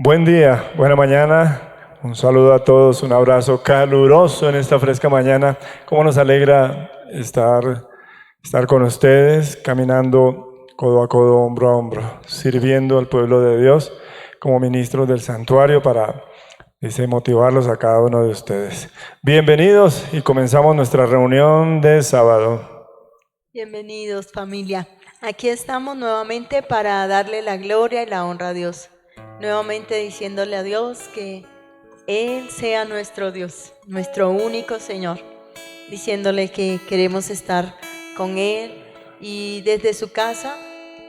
Buen día, buena mañana, un saludo a todos, un abrazo caluroso en esta fresca mañana. Cómo nos alegra estar con ustedes, caminando codo a codo, hombro a hombro, sirviendo al pueblo de Dios como ministros del santuario para motivarlos a cada uno de ustedes. Bienvenidos y comenzamos nuestra reunión de sábado. Bienvenidos, familia. Aquí estamos nuevamente para darle la gloria y la honra a Dios. Nuevamente diciéndole a Dios que Él sea nuestro Dios, nuestro único Señor. Diciéndole que queremos estar con Él y desde su casa,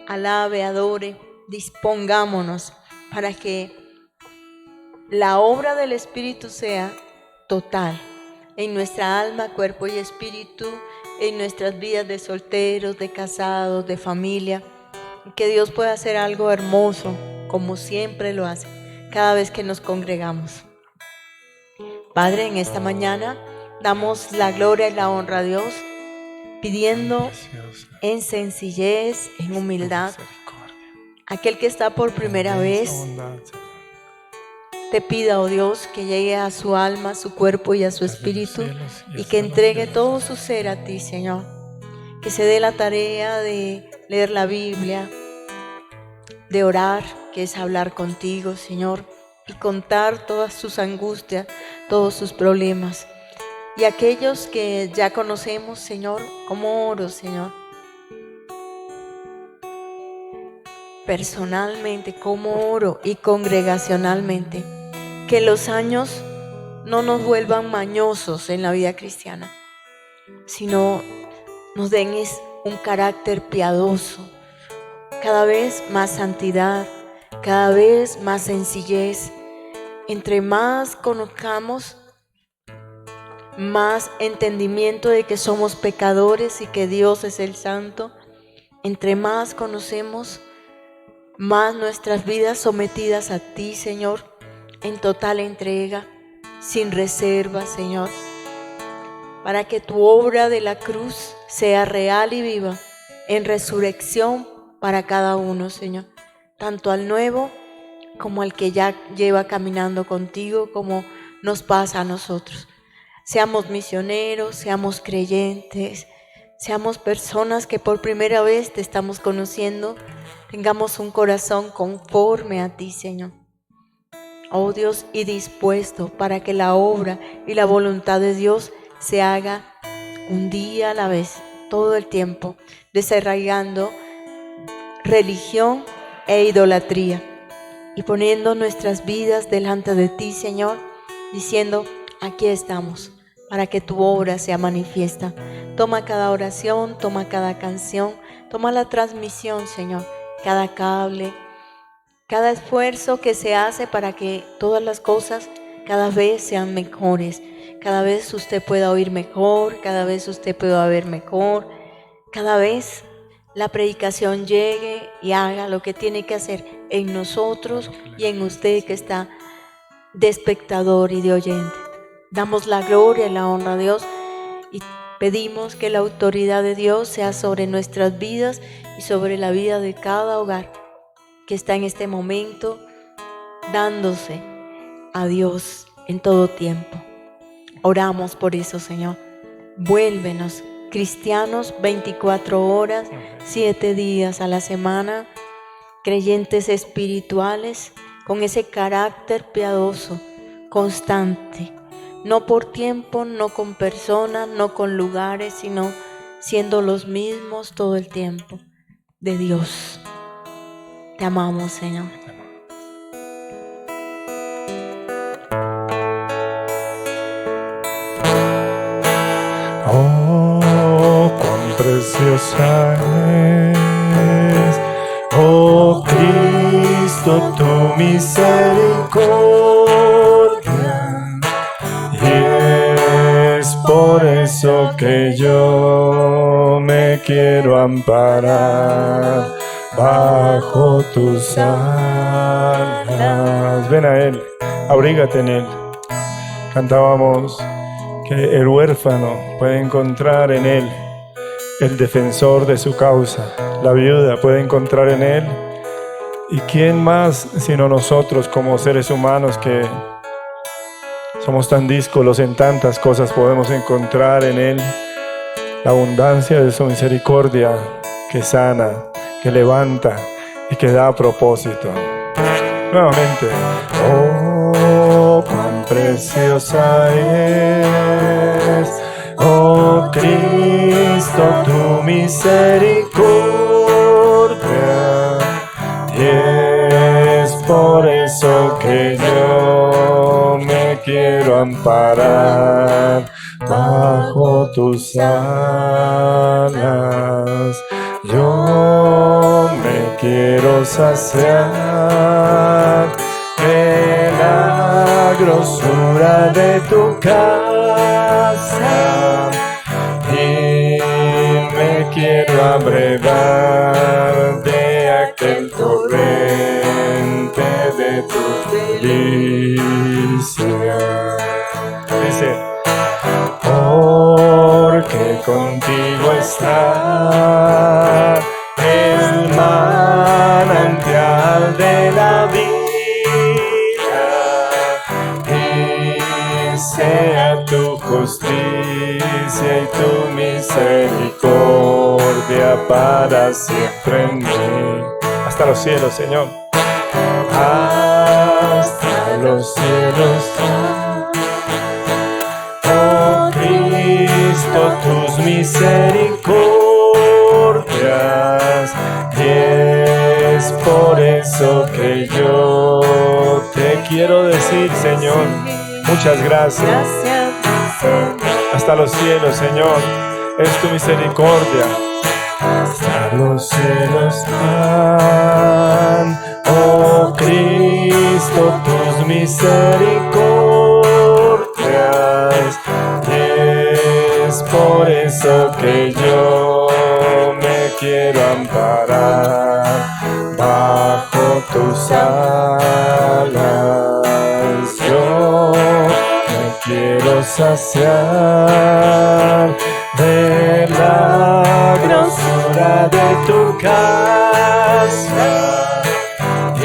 alabe, adore, dispongámonos para que la obra del Espíritu sea total en nuestra alma, cuerpo y espíritu, en nuestras vidas de solteros, de casados, de familia. Que Dios pueda hacer algo hermoso, como siempre lo hace, cada vez que nos congregamos. Padre, en esta mañana damos la gloria y la honra a Dios, pidiendo en sencillez, en humildad, aquel que está por primera vez, te pida, oh Dios, que llegue a su alma, a su cuerpo y a su espíritu y que entregue todo su ser a ti, Señor. Que se dé la tarea de leer la Biblia, de orar, que es hablar contigo, Señor, y contar todas sus angustias, todos sus problemas. Y aquellos que ya conocemos, Señor, como oro, Señor, personalmente, como oro y congregacionalmente, que los años no nos vuelvan mañosos en la vida cristiana, sino nos den un carácter piadoso, cada vez más santidad, cada vez más sencillez. Entre más conozcamos, más entendimiento de que somos pecadores y que Dios es el santo. Entre más conocemos, más nuestras vidas sometidas a ti, Señor, en total entrega, sin reserva, Señor, para que tu obra de la cruz sea real y viva en resurrección para cada uno, Señor, tanto al nuevo como al que ya lleva caminando contigo, como nos pasa a nosotros. Seamos misioneros, seamos creyentes, seamos personas que por primera vez te estamos conociendo, tengamos un corazón conforme a ti, Señor. Oh Dios, y dispuesto para que la obra y la voluntad de Dios se haga un día a la vez, todo el tiempo, desarraigando religión e idolatría y poniendo nuestras vidas delante de ti, Señor, diciendo: aquí estamos para que tu obra sea manifiesta. Toma cada oración, toma cada canción, toma la transmisión, Señor, cada cable, cada esfuerzo que se hace para que todas las cosas cada vez sean mejores, cada vez usted pueda oír mejor, cada vez usted pueda ver mejor, cada vez la predicación llegue y haga lo que tiene que hacer en nosotros y en usted que está de espectador y de oyente. Damos la gloria y la honra a Dios y pedimos que la autoridad de Dios sea sobre nuestras vidas y sobre la vida de cada hogar que está en este momento dándose a Dios en todo tiempo. Oramos por eso, Señor. Vuélvenos cristianos 24 horas, 7 días a la semana, creyentes espirituales con ese carácter piadoso, constante, no por tiempo, no con personas, no con lugares, sino siendo los mismos todo el tiempo de Dios. Te amamos, Señor. Oh, cuán preciosa es, oh Cristo, tu misericordia, y es por eso que yo me quiero amparar bajo tus alas. Ven a Él, abrígate en Él. Cantábamos que el huérfano puede encontrar en Él el defensor de su causa. La viuda puede encontrar en Él ¿Y quién más sino nosotros como seres humanos que somos tan díscolos en tantas cosas podemos encontrar en Él la abundancia de su misericordia que sana, que levanta y que da propósito? Nuevamente. Oh, cuán preciosa es, oh Cristo, tu misericordia, y es por eso que yo me quiero amparar bajo tus alas. Yo me quiero saciar de la grosura de tu casa y me quiero abrevar de aquel torrente de tus delicias. Dice, porque contigo está el manantial de la vida, y sea tu justicia y tu misericordia para siempre en mí. Hasta los cielos, Señor. Hasta los cielos. Oh Cristo, tus misericordias, y es por eso que yo te quiero decir, Señor, muchas gracias. Hasta los cielos, Señor, es tu misericordia. Hasta los cielos van, oh Cristo, tus misericordias, y es por eso que yo me quiero amparar bajo tus alas. Yo me quiero saciar de la grosura de tu casa y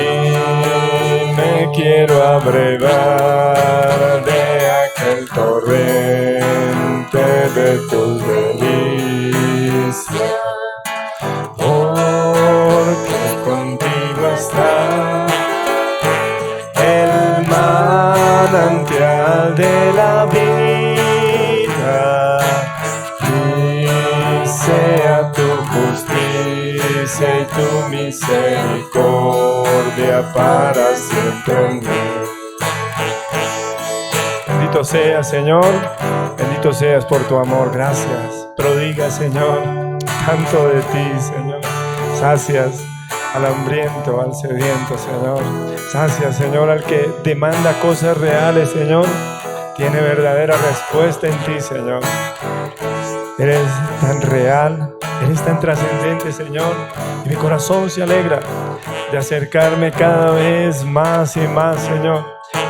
me quiero abrevar de aquel torrente de tus delicias, porque contigo está el manantial de la vida, y sea tu justicia y tu misericordia para siempre en mí. Bendito seas, Señor, bendito seas por tu amor. Gracias. Prodiga, Señor, tanto de ti, Señor. Sacias al hambriento, al sediento, Señor. Sacias, Señor, al que demanda cosas reales, Señor. Tiene verdadera respuesta en ti, Señor. Eres tan real, eres tan trascendente, Señor, y mi corazón se alegra de acercarme cada vez más y más, Señor,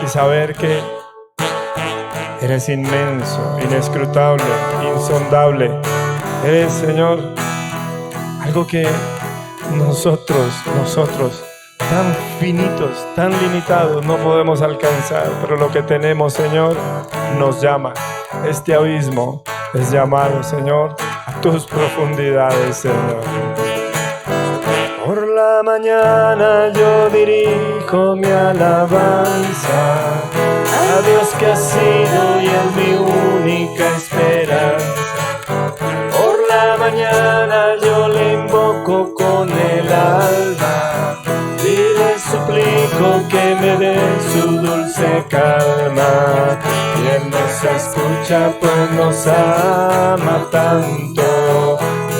y saber que eres inmenso, inescrutable, insondable. Eres, Señor, algo que nosotros, tan finitos, tan limitados, no podemos alcanzar, pero lo que tenemos, Señor, nos llama. Este abismo es llamado, Señor, a tus profundidades, Señor. Por la mañana yo dirijo mi alabanza a Dios que ha sido y es mi única esperanza. Por la mañana yo le invoco con el alma y le suplico que me dé su dulce calma. Y Él nos escucha pues nos ama tanto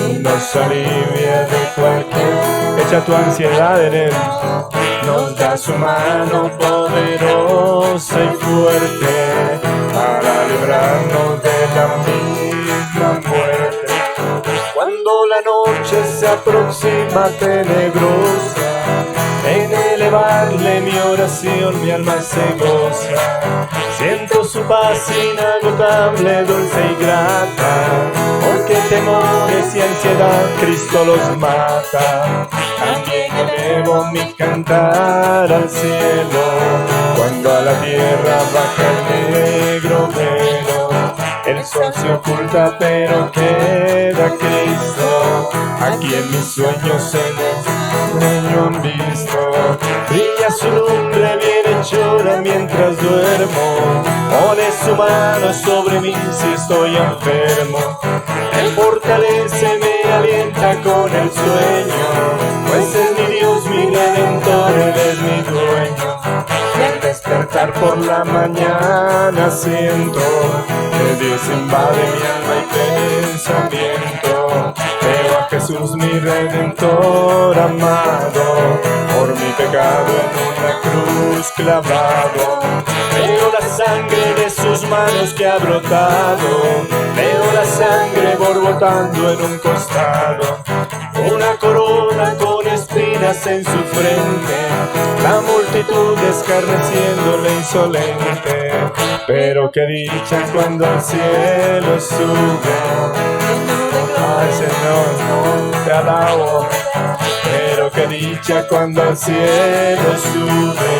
y nos alivia de cualquier. Echa tu ansiedad en Él. Nos da su mano poderosa y fuerte para librarnos de la misma muerte. Cuando la noche se aproxima tenebrosa, en elevarle mi oración mi alma se goza. Siento su paz inagotable, dulce y grata, porque temores y ansiedad Cristo los mata. También elevo mi cantar al cielo, cuando a la tierra baja el negro velo. El sol se oculta pero queda Cristo, aquí en mis sueños en el sueño han visto. Brilla su lumbre bien hechora mientras duermo, pone su mano sobre mí si estoy enfermo. Él fortalece, me alienta con el sueño, pues es mi Dios, mi Redentor, Él es mi dueño. Y al despertar por la mañana siento que Dios invade mi alma y pensamiento. Veo a Jesús mi Redentor amado, por mi pecado en una cruz clavado. Veo la sangre de sus manos que ha brotado, veo la sangre borbotando en un costado. Una corona con espinas en su frente, la multitud escarneciéndole insolente. Pero qué dicha cuando al cielo sube. Ay, Señor, te alabo. Pero qué dicha cuando al cielo sube,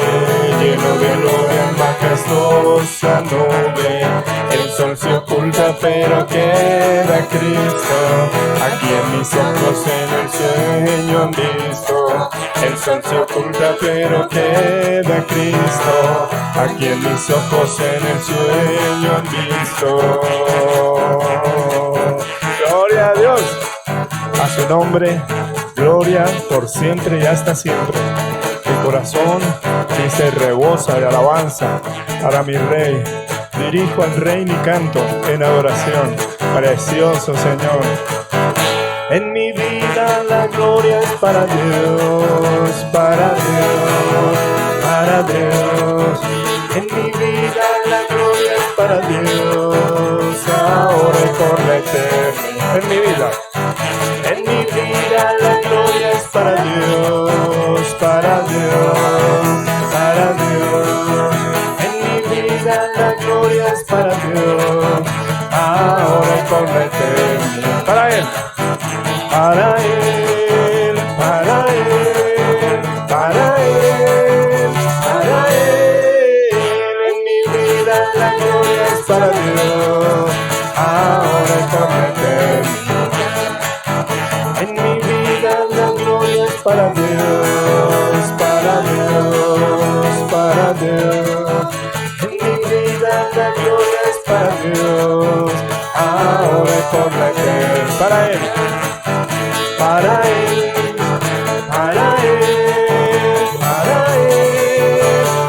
lleno de gloria en majestuosa nube. El sol se oculta pero queda Cristo, aquí en mis ojos en el sueño han visto. El sol se oculta pero queda Cristo, aquí en mis ojos en el sueño han visto. Gloria a Dios, a su nombre, gloria por siempre y hasta siempre. Mi corazón dice rebosa de alabanza para mi Rey. Dirijo al Rey mi canto en adoración. Precioso Señor. En mi vida la gloria es para Dios, para Dios, para Dios. En mi vida la gloria es para Dios, ahora y por la eternidad. En mi vida la gloria es para Dios, para Dios, para Dios. En mi vida la gloria es para Dios, ahora y por la eternidad. Para Él, para Él, para Él, para Él, para Él. En mi vida la gloria es para Dios, ahora y por la eternidad. En mi vida la gloria es para Dios, para Dios, para Dios. En mi vida la gloria es para Dios, ahora y por la eternidad. Para Él, para Él, para Él, para Él,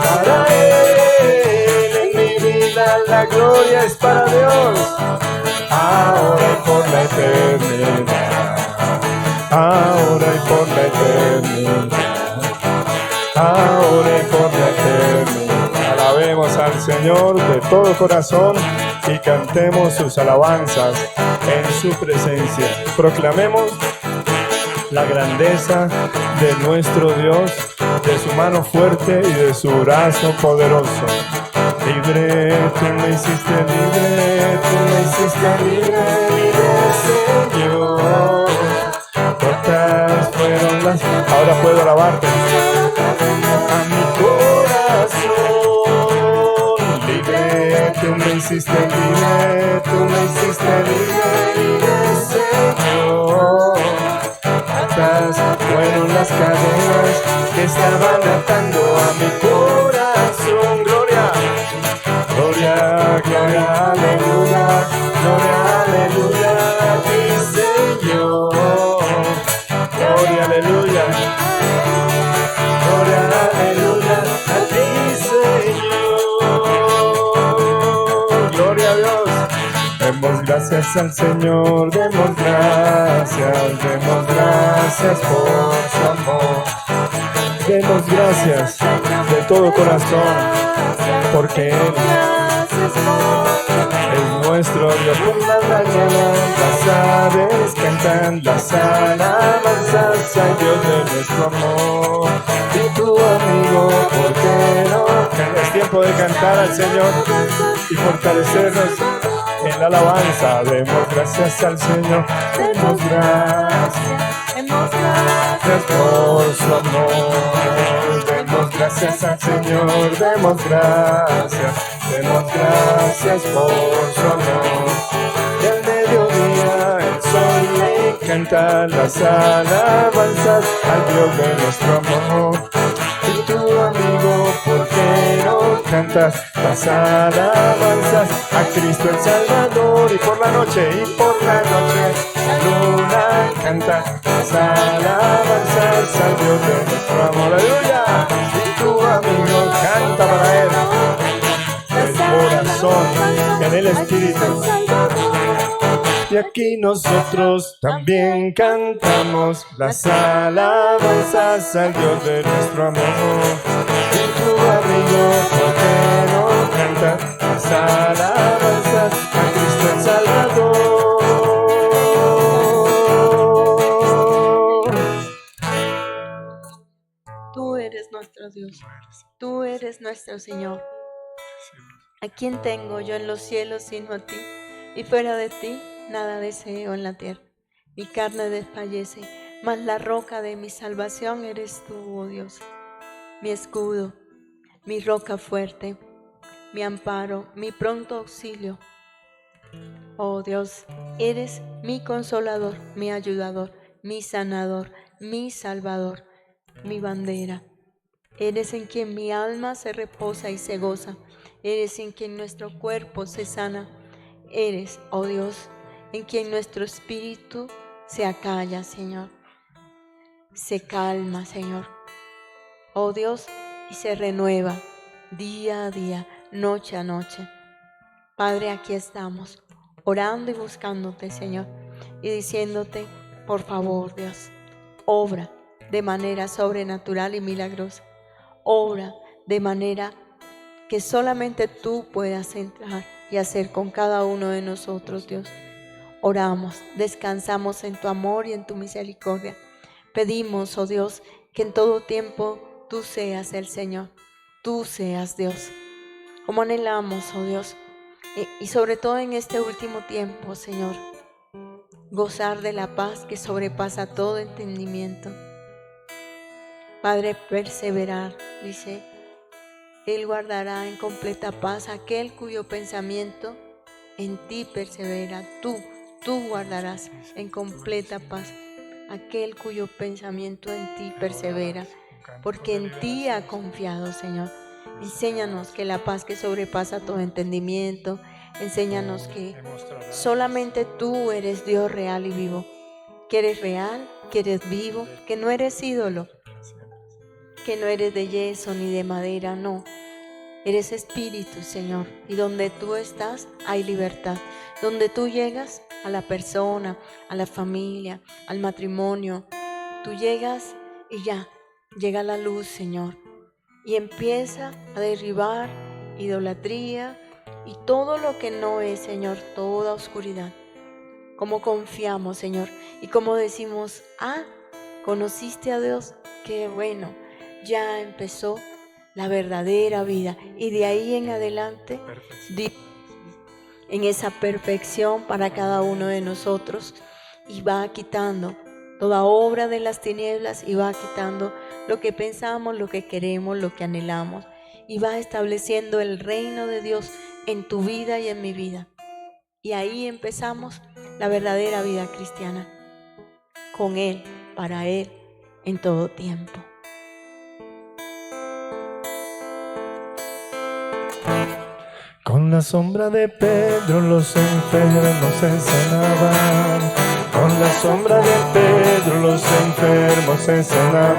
para Él. En mi vida la gloria es para Dios, ahora y por la eternidad. Ahora y por la eternidad, ahora y por la eternidad. Alabemos al Señor de todo corazón y cantemos sus alabanzas en su presencia. Proclamemos la grandeza de nuestro Dios, de su mano fuerte y de su brazo poderoso. Libre, tú me hiciste libre, tú me hiciste libre, libre Señor. Cortas fueron las... Ahora puedo alabarte. A mi corazón, libre, tú me hiciste libre, tú me hiciste libre, libre Señor. Cortas fueron las cadenas que estaban atando a mi corazón. Gloria, gloria, gloria, aleluya, gloria, aleluya a ti Señor. Gloria, aleluya. Gloria, aleluya a ti, Señor. Gloria a Dios. Demos gracias al Señor, demos gracias por su amor. Demos gracias de todo corazón, porque Él es nuestro Dios. Por las mañanas las aves cantan las alabanzas al Dios de nuestro amor. Y tu amigo, ¿por qué no? Es tiempo de cantar al Señor y fortalecernos en la alabanza. Demos gracias al Señor, demos gracias. Demos gracias Por su amor, demos gracias al Señor, demos gracias por su amor. Y al mediodía el sol le canta las alabanzas al Dios de nuestro amor. Y tu amigo, ¿por qué no cantas las alabanzas a Cristo el Salvador? Y por la noche, la luna canta las alabanzas al Dios de nuestro amor. ¡Aleluya! Y tu amigo canta para él, el corazón, en el espíritu. Y aquí nosotros también cantamos las alabanzas al Dios de nuestro amor. Y tu amigo, ¿por qué no canta las alabanzas a Cristo el Salvador? Tú eres nuestro Dios, tú eres nuestro Señor. ¿A quién tengo yo en los cielos sino a ti? Y fuera de ti nada deseo en la tierra. Mi carne desfallece, mas la roca de mi salvación eres tú, oh Dios. Mi escudo, mi roca fuerte, mi amparo, mi pronto auxilio. Oh Dios, eres mi consolador, mi ayudador, mi sanador, mi salvador, mi bandera. Eres en quien mi alma se reposa y se goza. Eres en quien nuestro cuerpo se sana. Eres, oh Dios, en quien nuestro espíritu se acalla, Señor. Se calma, Señor. Oh Dios, y se renueva día a día, noche a noche. Padre, aquí estamos, orando y buscándote, Señor, y diciéndote, por favor, Dios, obra de manera sobrenatural y milagrosa. Obra de manera que solamente tú puedas entrar y hacer con cada uno de nosotros, Dios. Oramos, descansamos en tu amor y en tu misericordia. Pedimos, oh Dios, que en todo tiempo tú seas el Señor, tú seas Dios. Como anhelamos, oh Dios, y sobre todo en este último tiempo, Señor, gozar de la paz que sobrepasa todo entendimiento. Padre, perseverar, dice, Él guardará en completa paz aquel cuyo pensamiento en ti persevera. Tú guardarás en completa paz aquel cuyo pensamiento en ti persevera, porque en ti ha confiado, Señor. Enséñanos que la paz que sobrepasa todo entendimiento, enséñanos que solamente tú eres Dios real y vivo, que eres real, que eres vivo, que no eres ídolo, que no eres de yeso ni de madera, no. Eres espíritu, Señor, y donde tú estás hay libertad. Donde tú llegas a la persona, a la familia, al matrimonio, tú llegas y ya, llega la luz, Señor, y empieza a derribar idolatría y todo lo que no es, Señor, toda oscuridad. Como confiamos, Señor, y como decimos, conociste a Dios, qué bueno, ya empezó la verdadera vida, y de ahí en adelante en esa perfección para cada uno de nosotros, y va quitando toda obra de las tinieblas, y va quitando lo que pensamos, lo que queremos, lo que anhelamos, y va estableciendo el reino de Dios en tu vida y en mi vida. Y ahí empezamos la verdadera vida cristiana, con Él, para Él, en todo tiempo. Con la sombra de Pedro los enfermos se sanaban. Con la sombra de Pedro los enfermos se sanaban.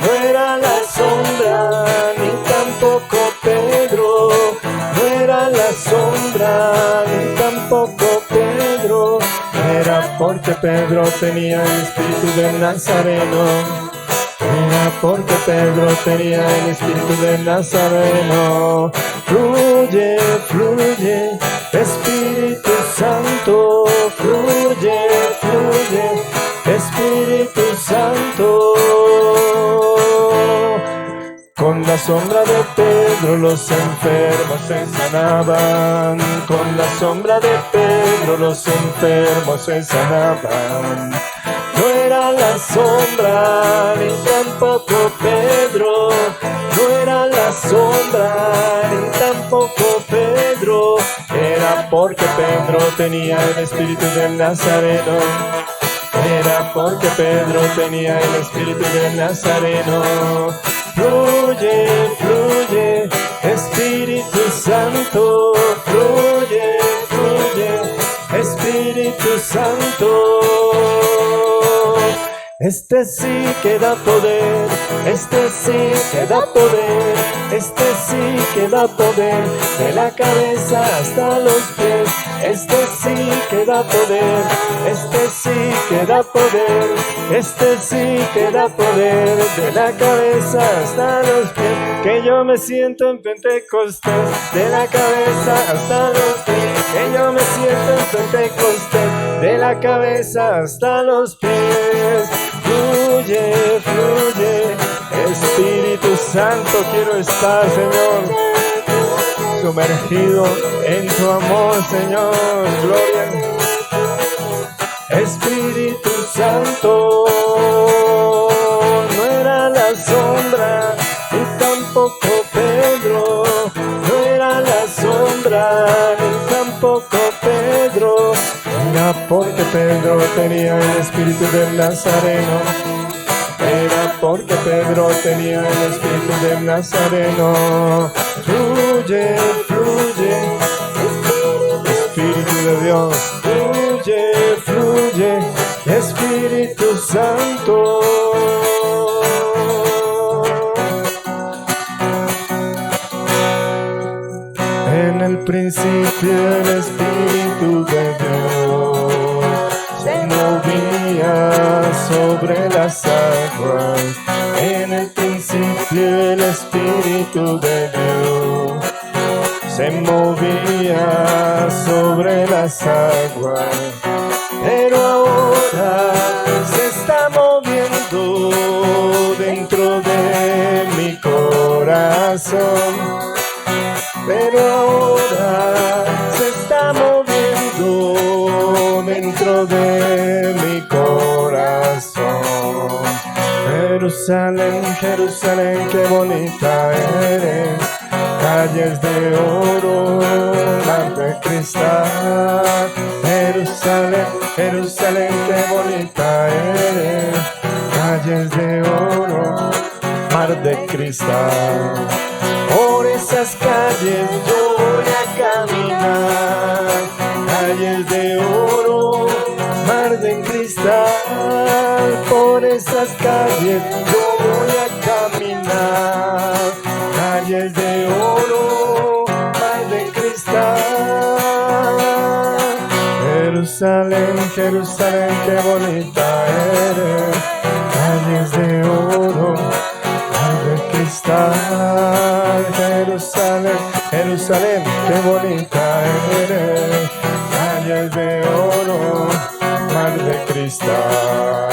No era la sombra ni tampoco Pedro. No era la sombra ni tampoco Pedro. Era porque Pedro tenía el espíritu del Nazareno. Era porque Pedro tenía el espíritu del Nazareno. Fluye, fluye, Espíritu Santo. Fluye, fluye, Espíritu Santo. Con Con la sombra de Pedro los enfermos se sanaban. Con la sombra de Pedro los enfermos se sanaban. No era la sombra ni tampoco Pedro. No era la sombra ni tampoco Pedro. Era porque Pedro tenía el espíritu del Nazareno. Era porque Pedro tenía el espíritu del Nazareno. Fluye, fluye, Espíritu Santo. Fluye, fluye, Espíritu Santo. Este sí que da poder, este sí que da poder, este sí que da poder, de la cabeza hasta los pies. Este sí que da poder, este sí que da poder, este sí que da poder, de la cabeza hasta los pies. Que yo me siento en Pentecostés, de la cabeza hasta los pies. Que yo me siento en Pentecostés, de la cabeza hasta los pies. Fluye, fluye, Espíritu Santo, quiero estar, Señor, sumergido en tu amor, Señor, gloria. Espíritu Santo, no era la sombra, ni tampoco Pedro, no era la sombra, ni tampoco Pedro. Era porque Pedro tenía el espíritu del Nazareno. Era porque Pedro tenía el espíritu del Nazareno. Fluye, fluye, Espíritu de Dios. Fluye, fluye, Espíritu Santo. En el principio el Espíritu de Dios se movía sobre las aguas. En el principio el Espíritu de Dios se movía sobre las aguas. Pero ahora se está moviendo dentro de mi corazón. Pero ahora se está moviendo dentro de mi corazón. Jerusalén, Jerusalén, qué bonita eres. Calles de oro, mar de cristal. Jerusalén, Jerusalén, qué bonita eres. Calles de oro, mar de cristal. Por esas calles yo voy a caminar, calles de oro, mar de cristal. Por esas calles yo voy a caminar, calles de oro, mar de cristal. Jerusalén, Jerusalén, qué bonita eres, calles de oro, cristal. Jerusalén, Jerusalén, qué bonita eres, calles de oro, mar de cristal.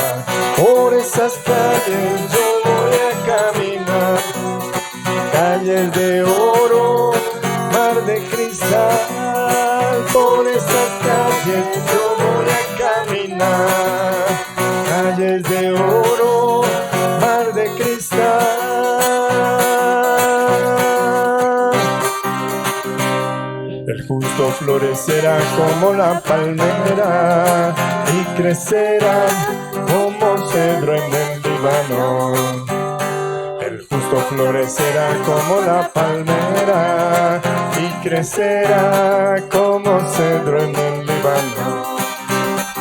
Por esas calles yo voy a caminar, calles de oro, mar de cristal. Por esas calles yo voy a caminar, calles de oro, mar de cristal. El justo florecerá como la palmera y crecerá como cedro en el Líbano. El justo florecerá como la palmera y crecerá como cedro en el Líbano.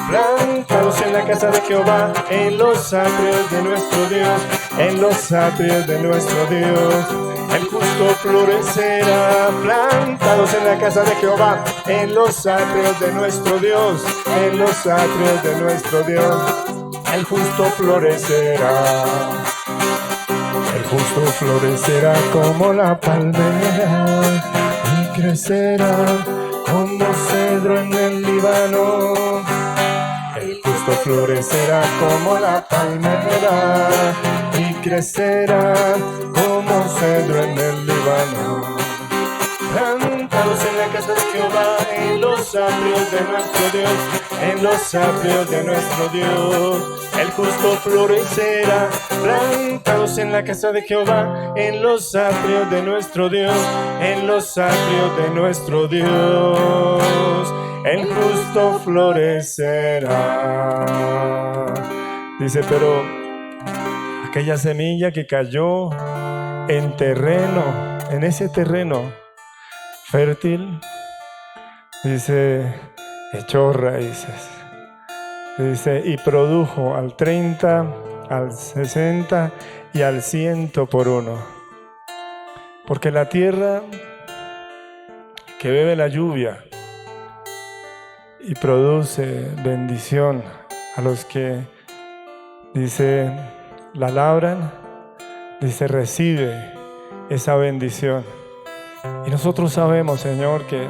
Plantados en la casa de Jehová, en los atrios de nuestro Dios, en los atrios de nuestro Dios. El justo florecerá, plantados en la casa de Jehová, en los atrios de nuestro Dios, en los atrios de nuestro Dios. El justo florecerá, el justo florecerá como la palmera y crecerá como cedro en el Líbano. El justo florecerá como la palmera y crecerá como cedro en el Líbano. Plantados en la casa de Jehová, en los atrios de nuestro Dios, en los atrios de nuestro Dios. El justo florecerá, plantados en la casa de Jehová, en los atrios de nuestro Dios, en los atrios de nuestro Dios. El justo florecerá. Dice, pero aquella semilla que cayó en terreno, en ese terreno fértil, dice, echó raíces. Dice, y produjo al 30, al 60 y al 100 por uno. Porque la tierra que bebe la lluvia y produce bendición a los que, dice, la labran, dice, recibe esa bendición. Y nosotros sabemos, Señor, que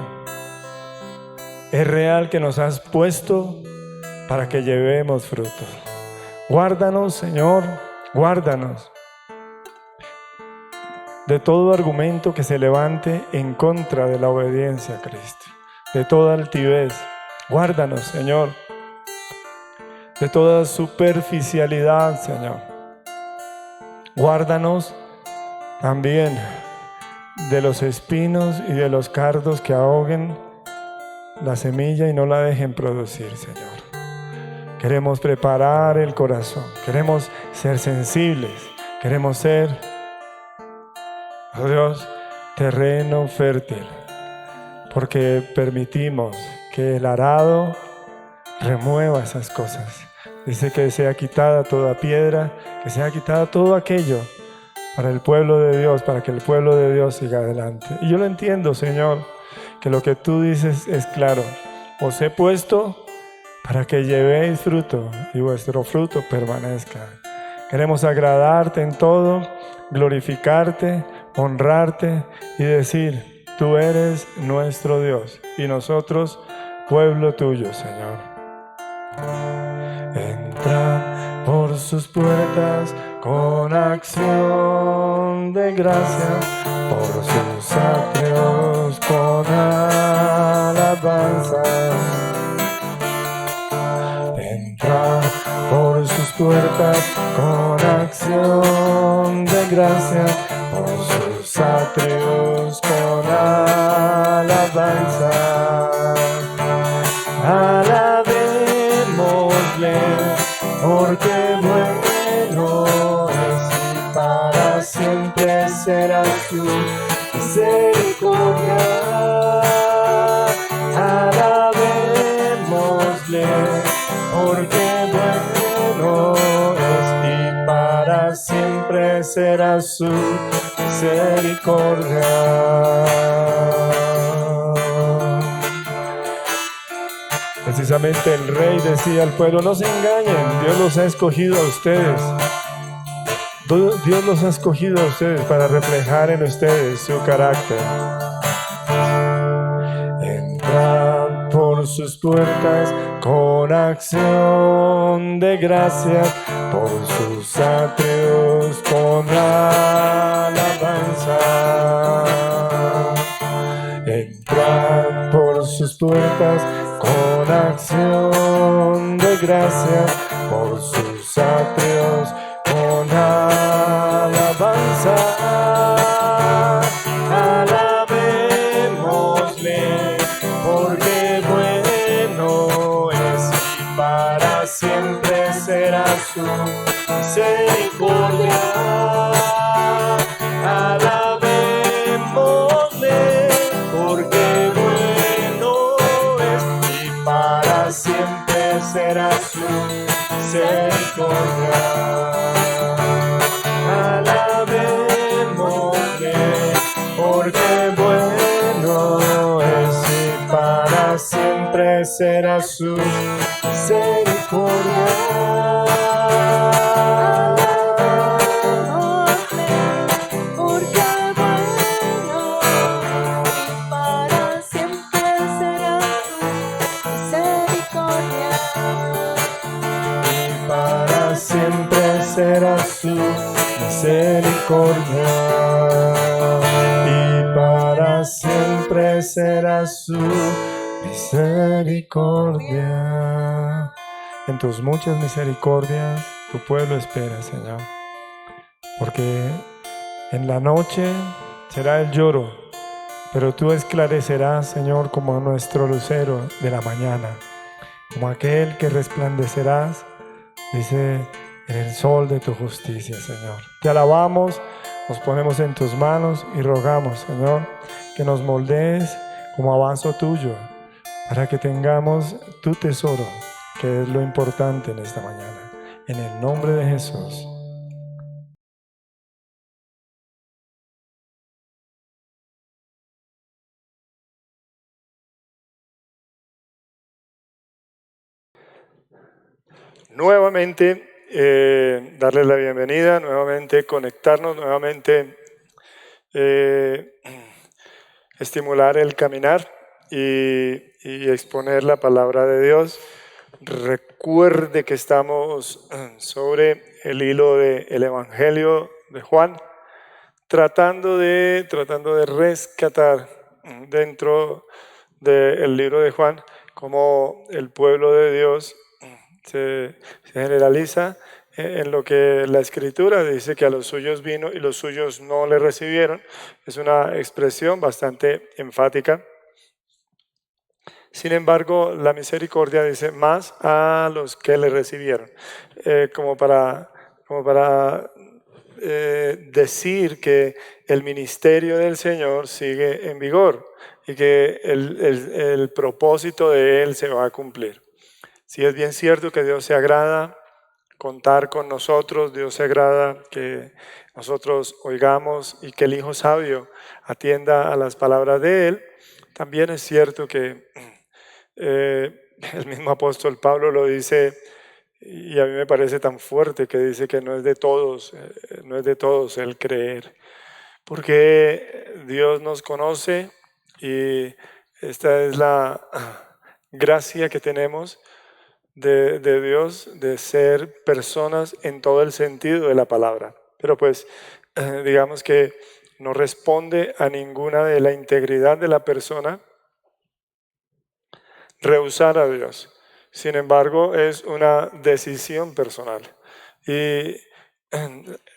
es real que nos has puesto para que llevemos frutos. Guárdanos, Señor, guárdanos de todo argumento que se levante en contra de la obediencia a Cristo, de toda altivez. Guárdanos, Señor, de toda superficialidad, Señor. Guárdanos también de los espinos y de los cardos que ahoguen la semilla y no la dejen producir, Señor. Queremos preparar el corazón, queremos ser sensibles, queremos ser, oh Dios, terreno fértil, porque permitimos que el arado remueva esas cosas. Dice que sea quitada toda piedra, que sea quitada todo aquello para el pueblo de Dios, para que el pueblo de Dios siga adelante. Y yo lo entiendo, Señor, que lo que tú dices es claro. Os he puesto para que llevéis fruto y vuestro fruto permanezca. Queremos agradarte en todo, glorificarte, honrarte y decir, tú eres nuestro Dios y nosotros pueblo tuyo, Señor. Entra por sus puertas con acción de gracia, por sus atrios con alabanza. Entra por sus puertas con acción de gracia, por sus atrios con alabanza. Alabémosle, porque bueno es y para siempre será su misericordia. Alabémosle, porque bueno es y para siempre será su misericordia. Precisamente el rey decía al pueblo, no se engañen, Dios los ha escogido a ustedes. Dios los ha escogido a ustedes para reflejar en ustedes su carácter. Entrad por sus puertas con acción de gracias, por sus atrios con alabanza. Entrad por sus puertas con acción de gracias, por sus atrios con alabanza. Alabémosle, porque bueno es y para siempre será su misericordia. Alabémosle, porque bueno es y para siempre será su misericordia. Alabémosle, porque bueno es y para siempre será su misericordia. Será su misericordia. establecerá su misericordia. En tus muchas misericordias, tu pueblo espera, Señor. Porque en la noche será el lloro, pero tú esclarecerás, Señor, como nuestro lucero de la mañana, como aquel que resplandecerás, dice, en el sol de tu justicia, Señor. Te alabamos, nos ponemos en tus manos y rogamos, Señor, que nos moldees como a vaso tuyo, para que tengamos tu tesoro, que es lo importante en esta mañana. En el nombre de Jesús. Nuevamente, darles la bienvenida, nuevamente conectarnos, nuevamente estimular el caminar y exponer la palabra de Dios. Recuerde que estamos sobre el hilo del Evangelio de Juan, tratando de rescatar dentro del libro de Juan cómo el pueblo de Dios se generaliza en lo que la Escritura dice que a los suyos vino y los suyos no le recibieron. Es una expresión bastante enfática. Sin embargo, la misericordia dice más a los que le recibieron, como para decir que el ministerio del Señor sigue en vigor y que el propósito de Él se va a cumplir. Sí, es bien cierto que Dios se agrada contar con nosotros, Dios se agrada que nosotros oigamos y que el Hijo sabio atienda a las palabras de Él. También es cierto que el mismo apóstol Pablo lo dice, y a mí me parece tan fuerte, que dice que no es de todos el creer, porque Dios nos conoce y esta es la gracia que tenemos de Dios, de ser personas en todo el sentido de la palabra. Pero pues digamos que no responde a ninguna de la integridad de la persona rehusar a Dios. Sin embargo, es una decisión personal. Y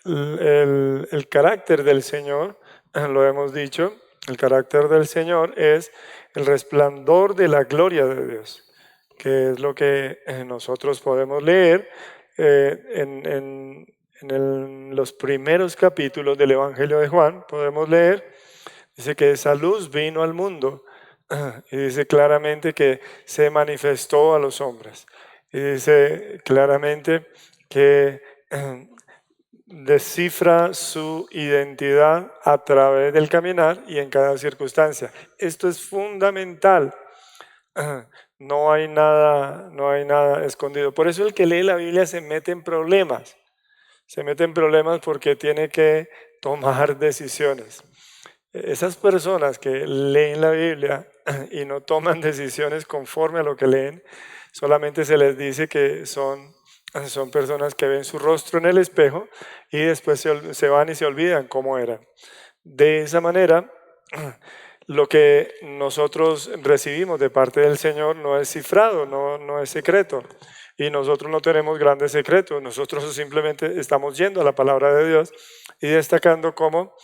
el carácter del Señor, lo hemos dicho, el carácter del Señor es el resplandor de la gloria de Dios, que es lo que nosotros podemos leer en los primeros capítulos del Evangelio de Juan. Podemos leer, dice que esa luz vino al mundo y dice claramente que se manifestó a los hombres. Y dice claramente que descifra su identidad a través del caminar y en cada circunstancia. Esto es fundamental. No hay nada escondido. Por eso el que lee la Biblia se mete en problemas. Se mete en problemas porque tiene que tomar decisiones. Esas personas que leen la Biblia y no toman decisiones conforme a lo que leen, solamente se les dice que son personas que ven su rostro en el espejo y después se van y se olvidan cómo eran. De esa manera, lo que nosotros recibimos de parte del Señor no es cifrado, no es secreto. Y nosotros no tenemos grandes secretos, nosotros simplemente estamos yendo a la palabra de Dios y destacando cómo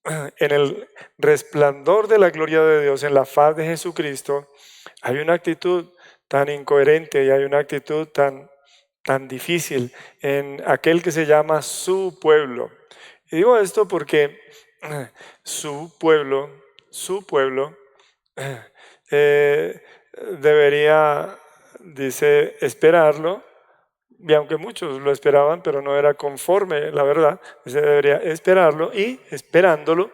en el resplandor de la gloria de Dios, en la faz de Jesucristo, hay una actitud tan incoherente y hay una actitud tan difícil en aquel que se llama su pueblo. Y digo esto porque su pueblo debería, dice, esperarlo, y aunque muchos lo esperaban, pero no era conforme, la verdad, dice, debería esperarlo y esperándolo,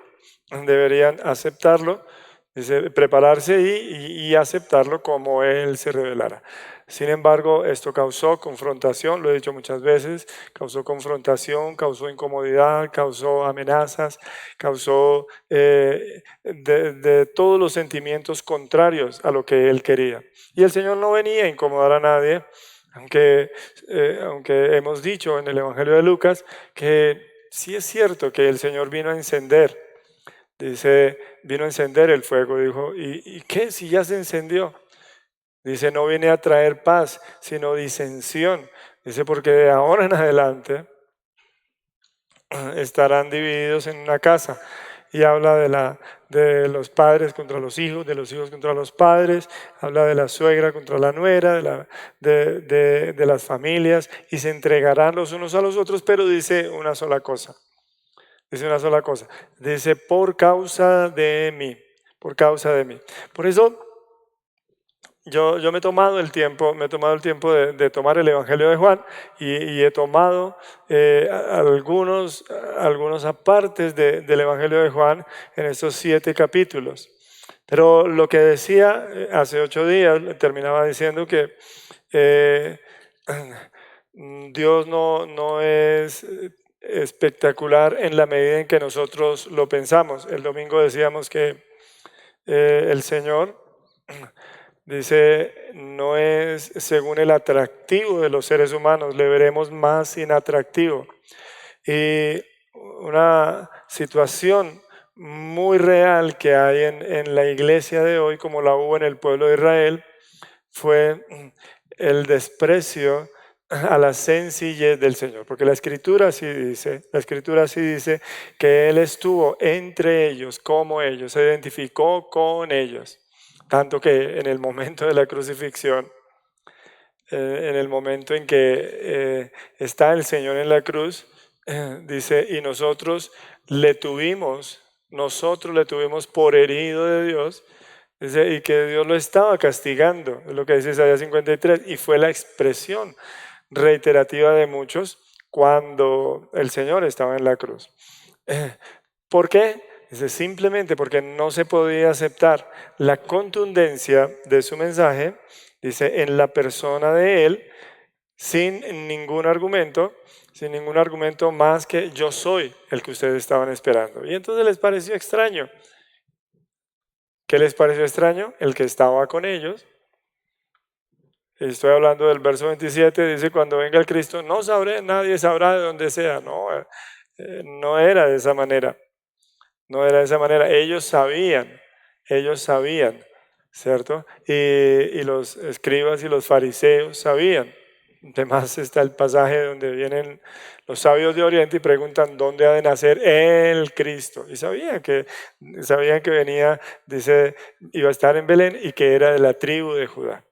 deberían aceptarlo, dice, prepararse y aceptarlo como Él se revelara. Sin embargo, esto causó confrontación, lo he dicho muchas veces, causó confrontación, causó incomodidad, causó amenazas, causó de todos los sentimientos contrarios a lo que Él quería. Y el Señor no venía a incomodar a nadie, aunque hemos dicho en el Evangelio de Lucas que sí es cierto que el Señor vino a encender, Dice, vino a encender el fuego. Dijo, ¿y qué si ya se encendió? Dice, no viene a traer paz, sino disensión. Dice, porque de ahora en adelante estarán divididos en una casa. Y habla de los padres contra los hijos, de los hijos contra los padres, habla de la suegra contra la nuera, de las familias, y se entregarán los unos a los otros, pero dice una sola cosa. Dice una sola cosa. Dice, por causa de mí, por causa de mí. Por eso yo me he tomado el tiempo, de tomar el Evangelio de Juan y he tomado algunos apartes del Evangelio de Juan en estos 7 capítulos. Pero lo que decía hace 8 días, terminaba diciendo que Dios no es espectacular en la medida en que nosotros lo pensamos. El domingo decíamos que el Señor, dice, no es según el atractivo de los seres humanos, le veremos más inatractivo. Y una situación muy real que hay en la iglesia de hoy, como la hubo en el pueblo de Israel, fue el desprecio a la sencillez del Señor, porque la escritura sí dice que Él estuvo entre ellos, como ellos, se identificó con ellos. Tanto que en el momento de la crucifixión, en el momento en que está el Señor en la cruz, dice, y nosotros le tuvimos por herido de Dios, dice, y que Dios lo estaba castigando, es lo que dice Isaías 53, y fue la expresión reiterativa de muchos cuando el Señor estaba en la cruz. ¿Por qué? Dice, simplemente porque no se podía aceptar la contundencia de su mensaje, dice, en la persona de Él, sin ningún argumento más que yo soy el que ustedes estaban esperando. Y entonces les pareció extraño. ¿Qué les pareció extraño? El que estaba con ellos. Estoy hablando del verso 27, dice, cuando venga el Cristo, nadie sabrá de dónde sea. No, no era de esa manera. No era de esa manera. Ellos sabían, ¿cierto? Y los escribas y los fariseos sabían. Además está el pasaje donde vienen los sabios de Oriente y preguntan dónde ha de nacer el Cristo. Y sabían que venía, dice, iba a estar en Belén y que era de la tribu de Judá,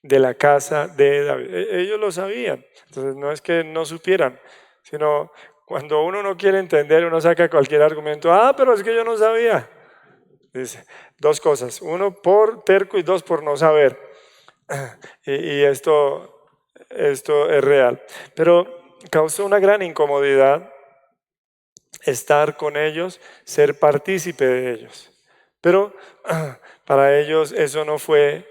de la casa de David. Ellos lo sabían. Entonces no es que no supieran, sino cuando uno no quiere entender, uno saca cualquier argumento. Pero es que yo no sabía. Dice, 2 cosas. 1, por terco, y 2, por no saber. Y esto es real. Pero causó una gran incomodidad estar con ellos, ser partícipe de ellos. Pero para ellos eso no fue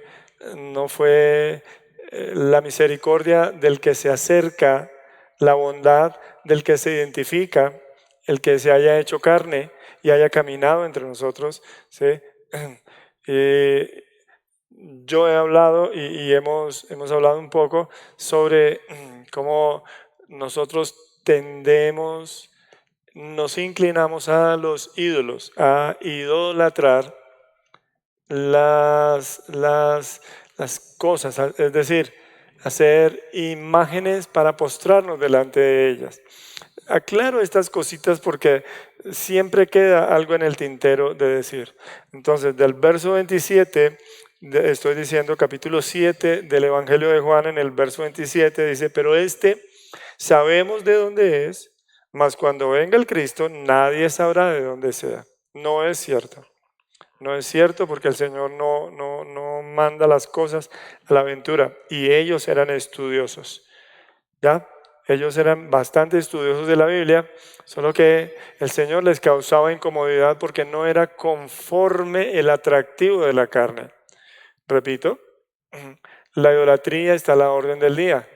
la misericordia del que se acerca, la bondad del que se identifica, el que se haya hecho carne y haya caminado entre nosotros, ¿sí? Yo he hablado y hemos hablado un poco sobre cómo nosotros nos inclinamos a los ídolos, a idolatrar las cosas, es decir, hacer imágenes para postrarnos delante de ellas. Aclaro estas cositas porque siempre queda algo en el tintero de decir. Entonces, del verso 27, estoy diciendo capítulo 7 del Evangelio de Juan, en el verso 27 dice, pero sabemos de dónde es, mas cuando venga el Cristo nadie sabrá de dónde sea. No es cierto. No es cierto, porque el Señor no manda las cosas a la aventura, y ellos eran estudiosos, ¿ya? Ellos eran bastante estudiosos de la Biblia, solo que el Señor les causaba incomodidad porque no era conforme el atractivo de la carne. Repito, la idolatría está a la orden del día.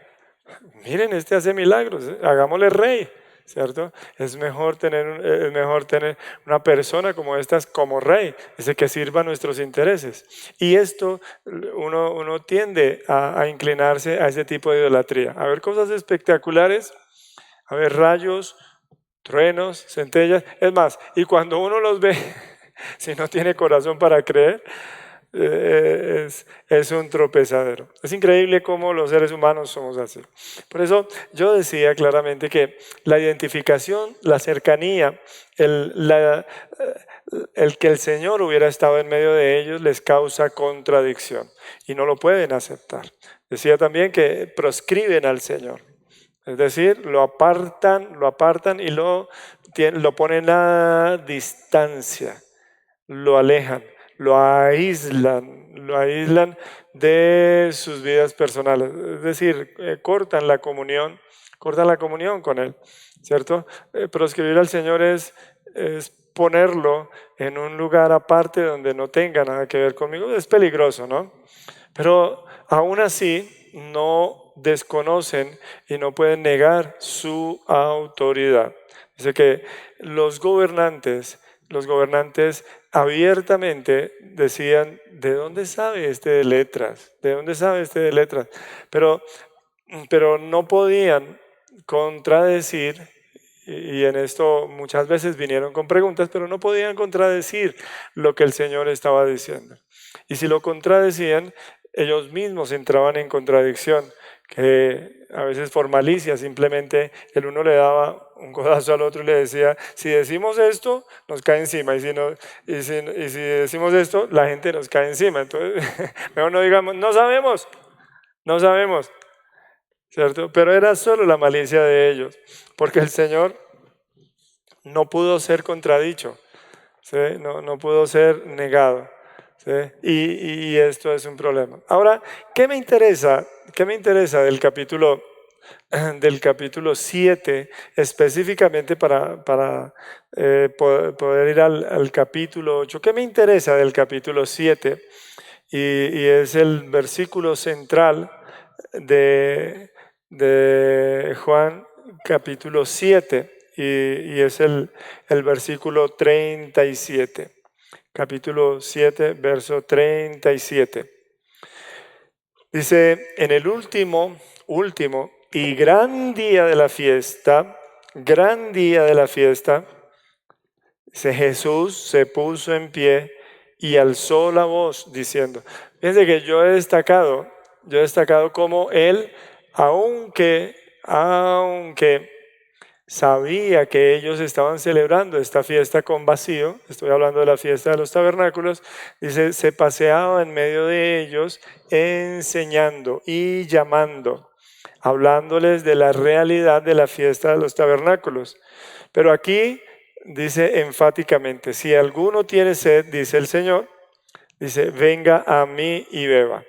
Miren, hace milagros, hagámosle rey, ¿cierto? Es mejor tener una persona como estas como rey, ese que sirva a nuestros intereses. Y esto, uno tiende a inclinarse a ese tipo de idolatría, a ver cosas espectaculares, a ver rayos, truenos, centellas. Es más, y cuando uno los ve, si no tiene corazón para creer, es un tropezadero. Es increíble cómo los seres humanos somos así. Por eso yo decía claramente que la identificación, la cercanía, el que el Señor hubiera estado en medio de ellos les causa contradicción y no lo pueden aceptar. Decía también que proscriben al Señor. Es decir, lo apartan y lo ponen a distancia, lo alejan, lo aíslan de sus vidas personales. Es decir, cortan la comunión con Él, ¿cierto? Proscribir al Señor es ponerlo en un lugar aparte donde no tenga nada que ver conmigo. Es peligroso, ¿no? Pero aún así no desconocen y no pueden negar su autoridad. Dice que los gobernantes abiertamente decían, ¿de dónde sabe este de letras? ¿De dónde sabe este de letras? Pero no podían contradecir, y en esto muchas veces vinieron con preguntas, pero no podían contradecir lo que el Señor estaba diciendo. Y si lo contradecían, ellos mismos entraban en contradicción, que a veces por malicia simplemente el uno le daba un codazo al otro y le decía, si decimos esto, nos cae encima, y si decimos esto, la gente nos cae encima. Entonces, mejor no digamos, no sabemos, ¿cierto? Pero era solo la malicia de ellos, porque el Señor no pudo ser contradicho, ¿sí? No pudo ser negado. ¿Sí? Y esto es un problema. Ahora, ¿qué me interesa del capítulo 7 específicamente para poder ir al capítulo 8? ¿Qué me interesa del capítulo 7? Y es el versículo central de Juan capítulo 7 y es el versículo 37. Capítulo 7, verso 37. Dice, en el último y gran día de la fiesta, dice, Jesús se puso en pie y alzó la voz diciendo, fíjense que yo he destacado cómo él, aunque sabía que ellos estaban celebrando esta fiesta con vacío, estoy hablando de la fiesta de los tabernáculos, dice, se paseaba en medio de ellos enseñando y llamando, hablándoles de la realidad de la fiesta de los tabernáculos. Pero aquí dice enfáticamente, si alguno tiene sed, dice el Señor, dice, venga a mí y beba.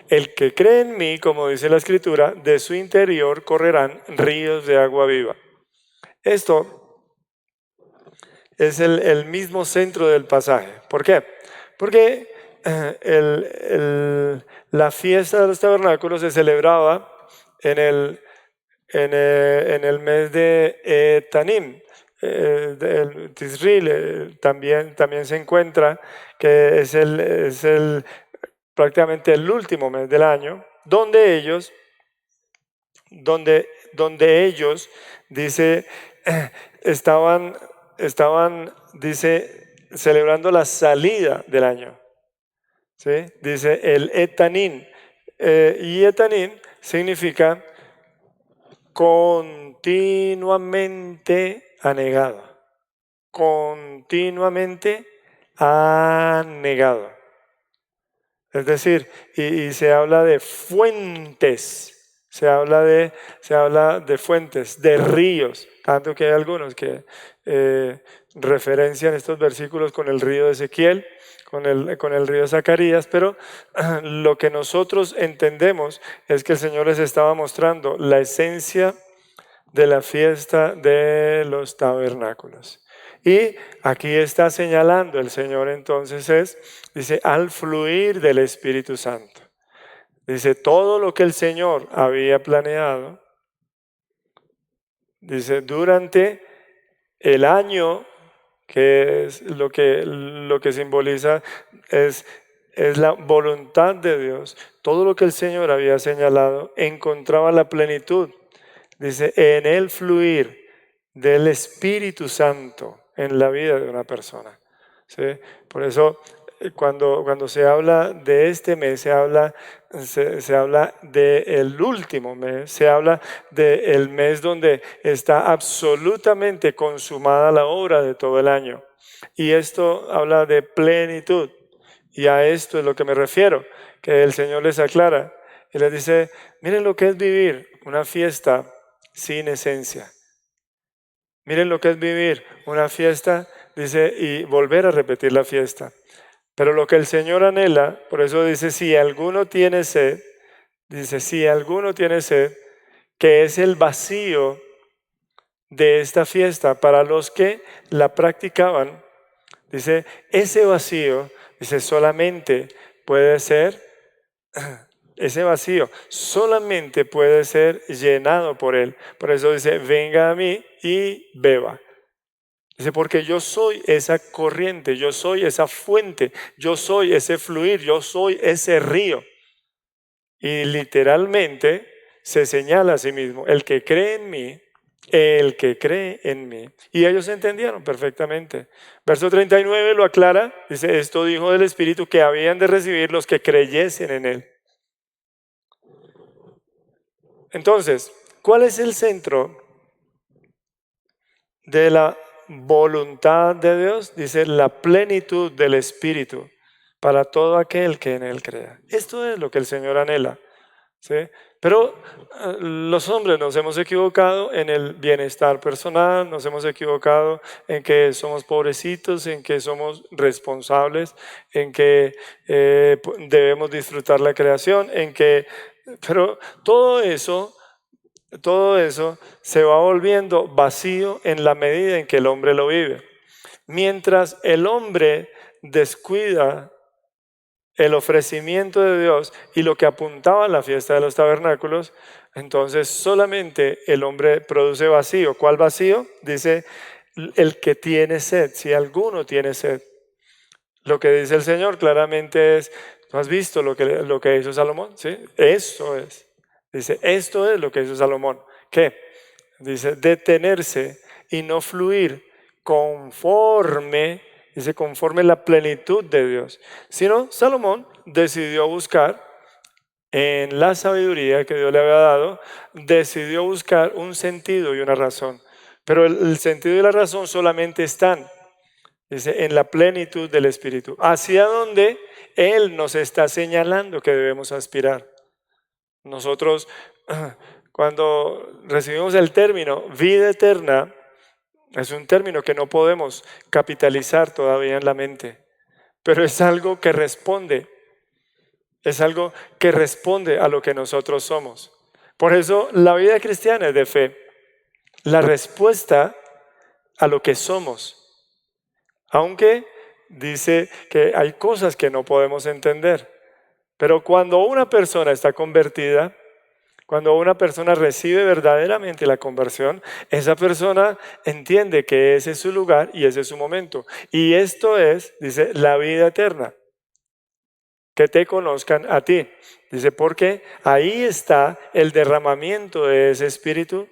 El que cree en mí, como dice la Escritura, de su interior correrán ríos de agua viva. Esto es el mismo centro del pasaje. ¿Por qué? Porque la fiesta de los tabernáculos se celebraba en el mes de Tanim. El Tisril también se encuentra, que es prácticamente el último mes del año, donde ellos dice, estaban, dice, celebrando la salida del año. ¿Sí? Dice el Etanín. Y Etanín significa continuamente anegado. Continuamente anegado. Es decir, y se habla de fuentes. Se habla de fuentes, de ríos, tanto que hay algunos que referencian estos versículos con el río de Ezequiel, con el río de Zacarías, pero lo que nosotros entendemos es que el Señor les estaba mostrando la esencia de la fiesta de los tabernáculos. Y aquí está señalando el Señor entonces dice, al fluir del Espíritu Santo. Dice, todo lo que el Señor había planeado, dice, durante el año, que es lo que simboliza, es la voluntad de Dios. Todo lo que el Señor había señalado encontraba la plenitud. Dice, en el fluir del Espíritu Santo en la vida de una persona. ¿sí? Por eso cuando se habla de este mes, se habla del último mes, se habla del mes donde está absolutamente consumada la obra de todo el año. Y esto habla de plenitud. Y a esto es lo que me refiero, que el Señor les aclara y les dice, miren lo que es vivir una fiesta sin esencia. Miren lo que es vivir una fiesta, dice, y volver a repetir la fiesta. Pero lo que el Señor anhela, por eso dice, si alguno tiene sed, dice, si alguno tiene sed, que es el vacío de esta fiesta para los que la practicaban, dice, ese vacío, dice, solamente puede ser, ese vacío solamente puede ser llenado por Él. Por eso dice, venga a mí y beba. Dice, porque yo soy esa corriente, yo soy esa fuente, yo soy ese fluir, yo soy ese río. Y literalmente se señala a sí mismo, el que cree en mí, el que cree en mí. Y ellos entendieron perfectamente. Verso 39 lo aclara, dice, esto dijo del Espíritu que habían de recibir los que creyesen en Él. Entonces, ¿cuál es el centro de la voluntad de Dios? Dice, la plenitud del Espíritu para todo aquel que en Él crea. Esto es lo que el Señor anhela, ¿sí? Pero los hombres nos hemos equivocado en el bienestar personal, nos hemos equivocado en que somos pobrecitos, en que somos responsables, en que debemos disfrutar la creación, pero todo eso se va volviendo vacío en la medida en que el hombre lo vive. Mientras el hombre descuida el ofrecimiento de Dios y lo que apuntaba a la fiesta de los tabernáculos, entonces solamente el hombre produce vacío. ¿Cuál vacío? Dice, el que tiene sed, si alguno tiene sed. Lo que dice el Señor claramente es, ¿no has visto lo que hizo Salomón? ¿Sí? Eso es. Dice, esto es lo que hizo Salomón. ¿Qué? Dice, detenerse y no fluir conforme la plenitud de Dios. Sino Salomón decidió buscar en la sabiduría que Dios le había dado, decidió buscar un sentido y una razón. Pero el sentido y la razón solamente están, dice, en la plenitud del Espíritu, hacia donde Él nos está señalando que debemos aspirar. Nosotros, cuando recibimos el término vida eterna, es un término que no podemos capitalizar todavía en la mente, pero es algo que responde a lo que nosotros somos. Por eso la vida cristiana es de fe, la respuesta a lo que somos, aunque dice que hay cosas que no podemos entender. Pero cuando una persona está convertida, cuando una persona recibe verdaderamente la conversión, esa persona entiende que ese es su lugar y ese es su momento. Y esto es, dice, la vida eterna. Que te conozcan a ti. Dice, porque ahí está el derramamiento de ese Espíritu.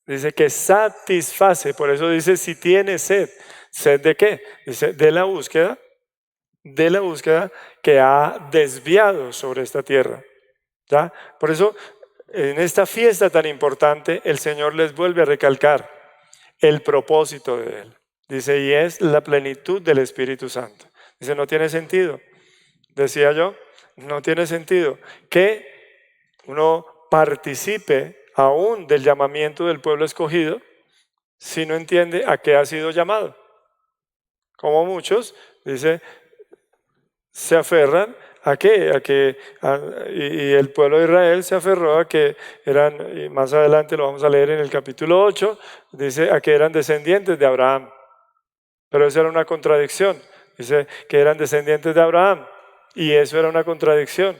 Dice que satisface, por eso dice, si tienes sed. ¿Sed de qué? Dice, de la búsqueda que ha desviado sobre esta tierra. ¿Ya? Por eso, en esta fiesta tan importante, el Señor les vuelve a recalcar el propósito de Él. Dice, y es la plenitud del Espíritu Santo. Dice, no tiene sentido, decía yo, no tiene sentido que uno participe aún del llamamiento del pueblo escogido si no entiende a qué ha sido llamado. Como muchos, dice, se aferran ¿a qué? Y el pueblo de Israel se aferró a que eran, y más adelante lo vamos a leer en el capítulo 8, dice a que eran descendientes de Abraham. Pero eso era una contradicción. Dice que eran descendientes de Abraham. Y eso era una contradicción.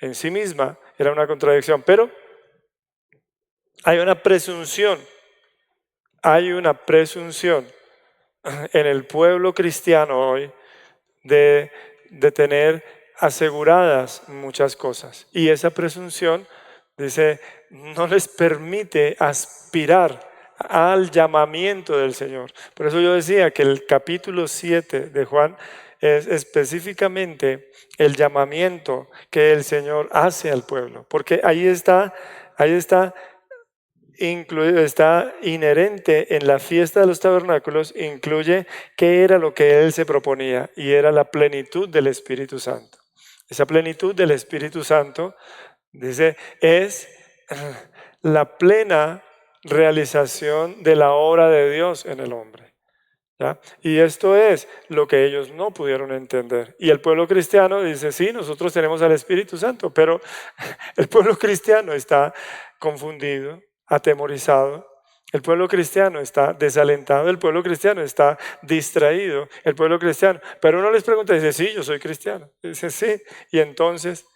En sí misma era una contradicción. Pero hay una presunción. Hay una presunción en el pueblo cristiano hoy de tener aseguradas muchas cosas. Y esa presunción, dice, no les permite aspirar al llamamiento del Señor. Por eso yo decía que el capítulo 7 de Juan es específicamente el llamamiento que el Señor hace al pueblo, porque ahí está incluido, está inherente en la fiesta de los tabernáculos, incluye qué era lo que Él se proponía, y era la plenitud del Espíritu Santo. Esa plenitud del Espíritu Santo, dice, es la plena realización de la obra de Dios en el hombre. ¿Ya? Y esto es lo que ellos no pudieron entender. Y el pueblo cristiano dice, sí, nosotros tenemos al Espíritu Santo, pero el pueblo cristiano está confundido, atemorizado. El pueblo cristiano está desalentado, el pueblo cristiano está distraído, el pueblo cristiano. Pero uno les pregunta y dice, sí, yo soy cristiano. Dice, sí. Y entonces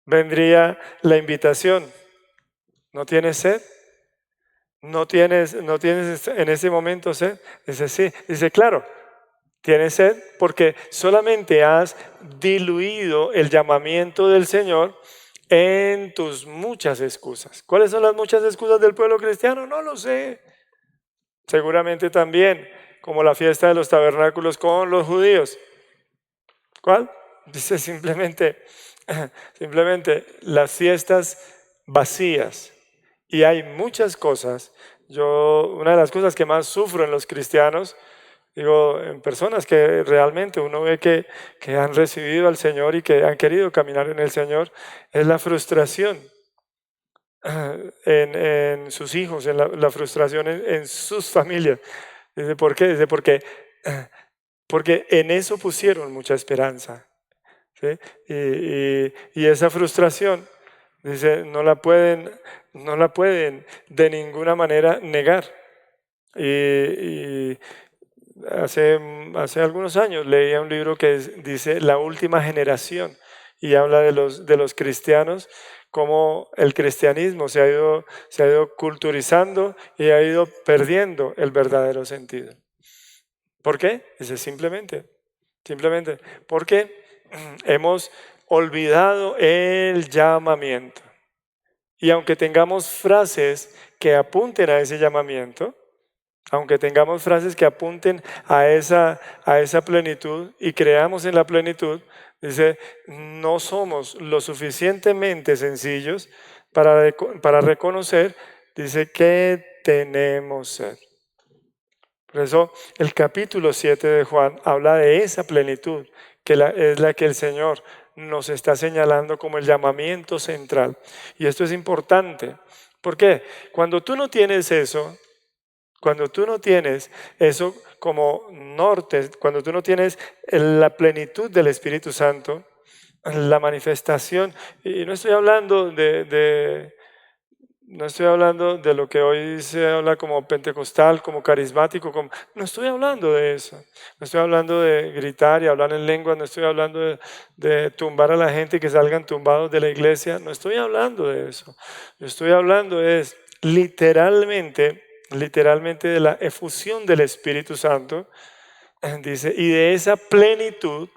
vendría la invitación. ¿No tienes sed? ¿No tienes en ese momento sed? Dice, sí. Dice, claro, tienes sed porque solamente has diluido el llamamiento del Señor en tus muchas excusas. ¿Cuáles son las muchas excusas del pueblo cristiano? No lo sé. Seguramente también, como la fiesta de los tabernáculos con los judíos. ¿Cuál? Dice simplemente las fiestas vacías. Y hay muchas cosas. Una de las cosas que más sufro en los cristianos, digo, en personas que realmente uno ve que han recibido al Señor y que han querido caminar en el Señor, es la frustración en sus hijos, en la frustración en sus familias. Dice, ¿por qué? Dice, porque en eso pusieron mucha esperanza. ¿Sí? Y esa frustración, dice, no la pueden de ninguna manera negar. Y hace algunos años leía un libro que dice La última generación y habla de los cristianos, cómo el cristianismo se ha ido culturizando y ha ido perdiendo el verdadero sentido. ¿Por qué? Dice simplemente porque hemos olvidado el llamamiento. Y aunque tengamos frases que apunten a ese llamamiento, aunque tengamos frases que apunten a esa plenitud y creamos en la plenitud, dice, no somos lo suficientemente sencillos para reconocer, dice, que tenemos sed. Por eso el capítulo 7 de Juan habla de esa plenitud, que es la que el Señor nos está señalando como el llamamiento central. Y esto es importante. ¿Por qué? Cuando tú no tienes eso como norte, cuando tú no tienes la plenitud del Espíritu Santo, la manifestación, y no estoy hablando no estoy hablando de lo que hoy se habla como pentecostal, como carismático, no estoy hablando de eso. No estoy hablando de gritar y hablar en lenguas, no estoy hablando de tumbar a la gente y que salgan tumbados de la iglesia, no estoy hablando de eso. Yo estoy hablando literalmente de la efusión del Espíritu Santo, dice, y de esa plenitud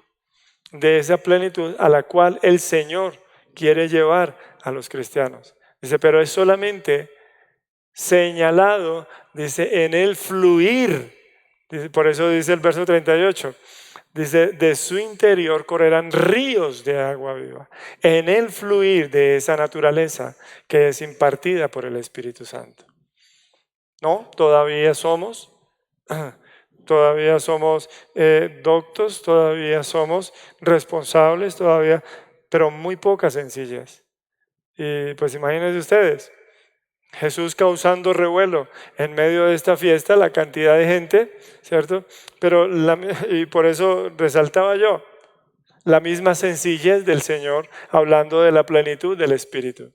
a la cual el Señor quiere llevar a los cristianos. Dice, pero es solamente señalado, dice, en el fluir. Dice, por eso dice el verso 38, dice, de su interior correrán ríos de agua viva. En el fluir de esa naturaleza que es impartida por el Espíritu Santo. No, todavía somos doctos, todavía somos responsables, pero muy poca sencillez. Y pues imagínense ustedes, Jesús causando revuelo en medio de esta fiesta, la cantidad de gente, ¿cierto? Y por eso resaltaba yo la misma sencillez del Señor hablando de la plenitud del Espíritu,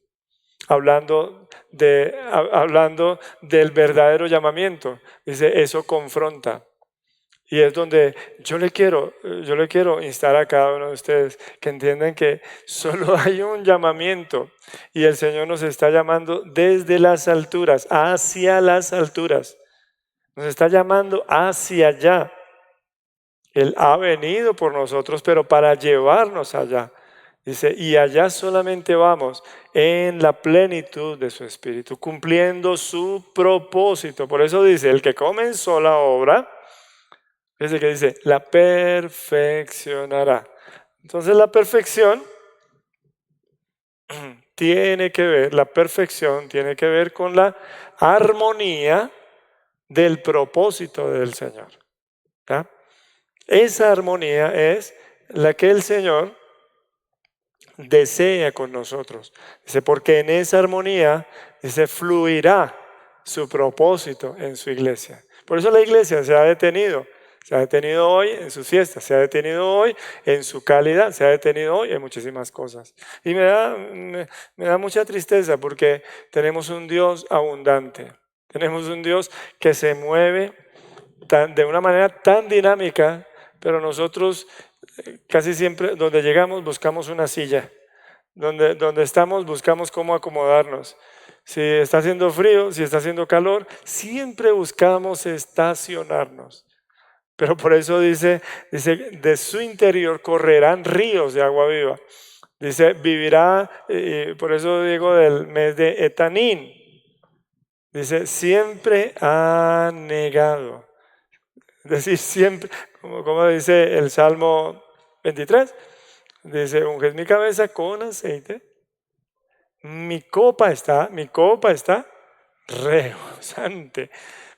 hablando del verdadero llamamiento. Dice, eso confronta. Y es donde yo le quiero instar a cada uno de ustedes que entiendan que solo hay un llamamiento y el Señor nos está llamando desde las alturas, hacia las alturas. Nos está llamando hacia allá. Él ha venido por nosotros, pero para llevarnos allá. Dice, y allá solamente vamos en la plenitud de su espíritu, cumpliendo su propósito. Por eso dice, el que comenzó la obra, fíjese que dice, la perfeccionará. Entonces la perfección la perfección tiene que ver con la armonía del propósito del Señor. ¿Ya? Esa armonía es la que el Señor desea con nosotros. Dice, porque en esa armonía, dice, fluirá su propósito en su iglesia. Por eso la iglesia se ha detenido. Se ha detenido hoy en sus fiestas, se ha detenido hoy en su calidad, se ha detenido hoy en muchísimas cosas. Y me da mucha tristeza porque tenemos un Dios abundante. Tenemos un Dios que se mueve de una manera tan dinámica, pero nosotros casi siempre donde llegamos buscamos una silla. Donde estamos buscamos cómo acomodarnos. Si está haciendo frío, si está haciendo calor, siempre buscamos estacionarnos. Pero por eso dice, de su interior correrán ríos de agua viva. Dice, vivirá, por eso digo del mes de Etanín. Dice, siempre ha negado. Es decir, siempre, como dice el Salmo 23, dice, unges mi cabeza con aceite. Mi copa está rebosante.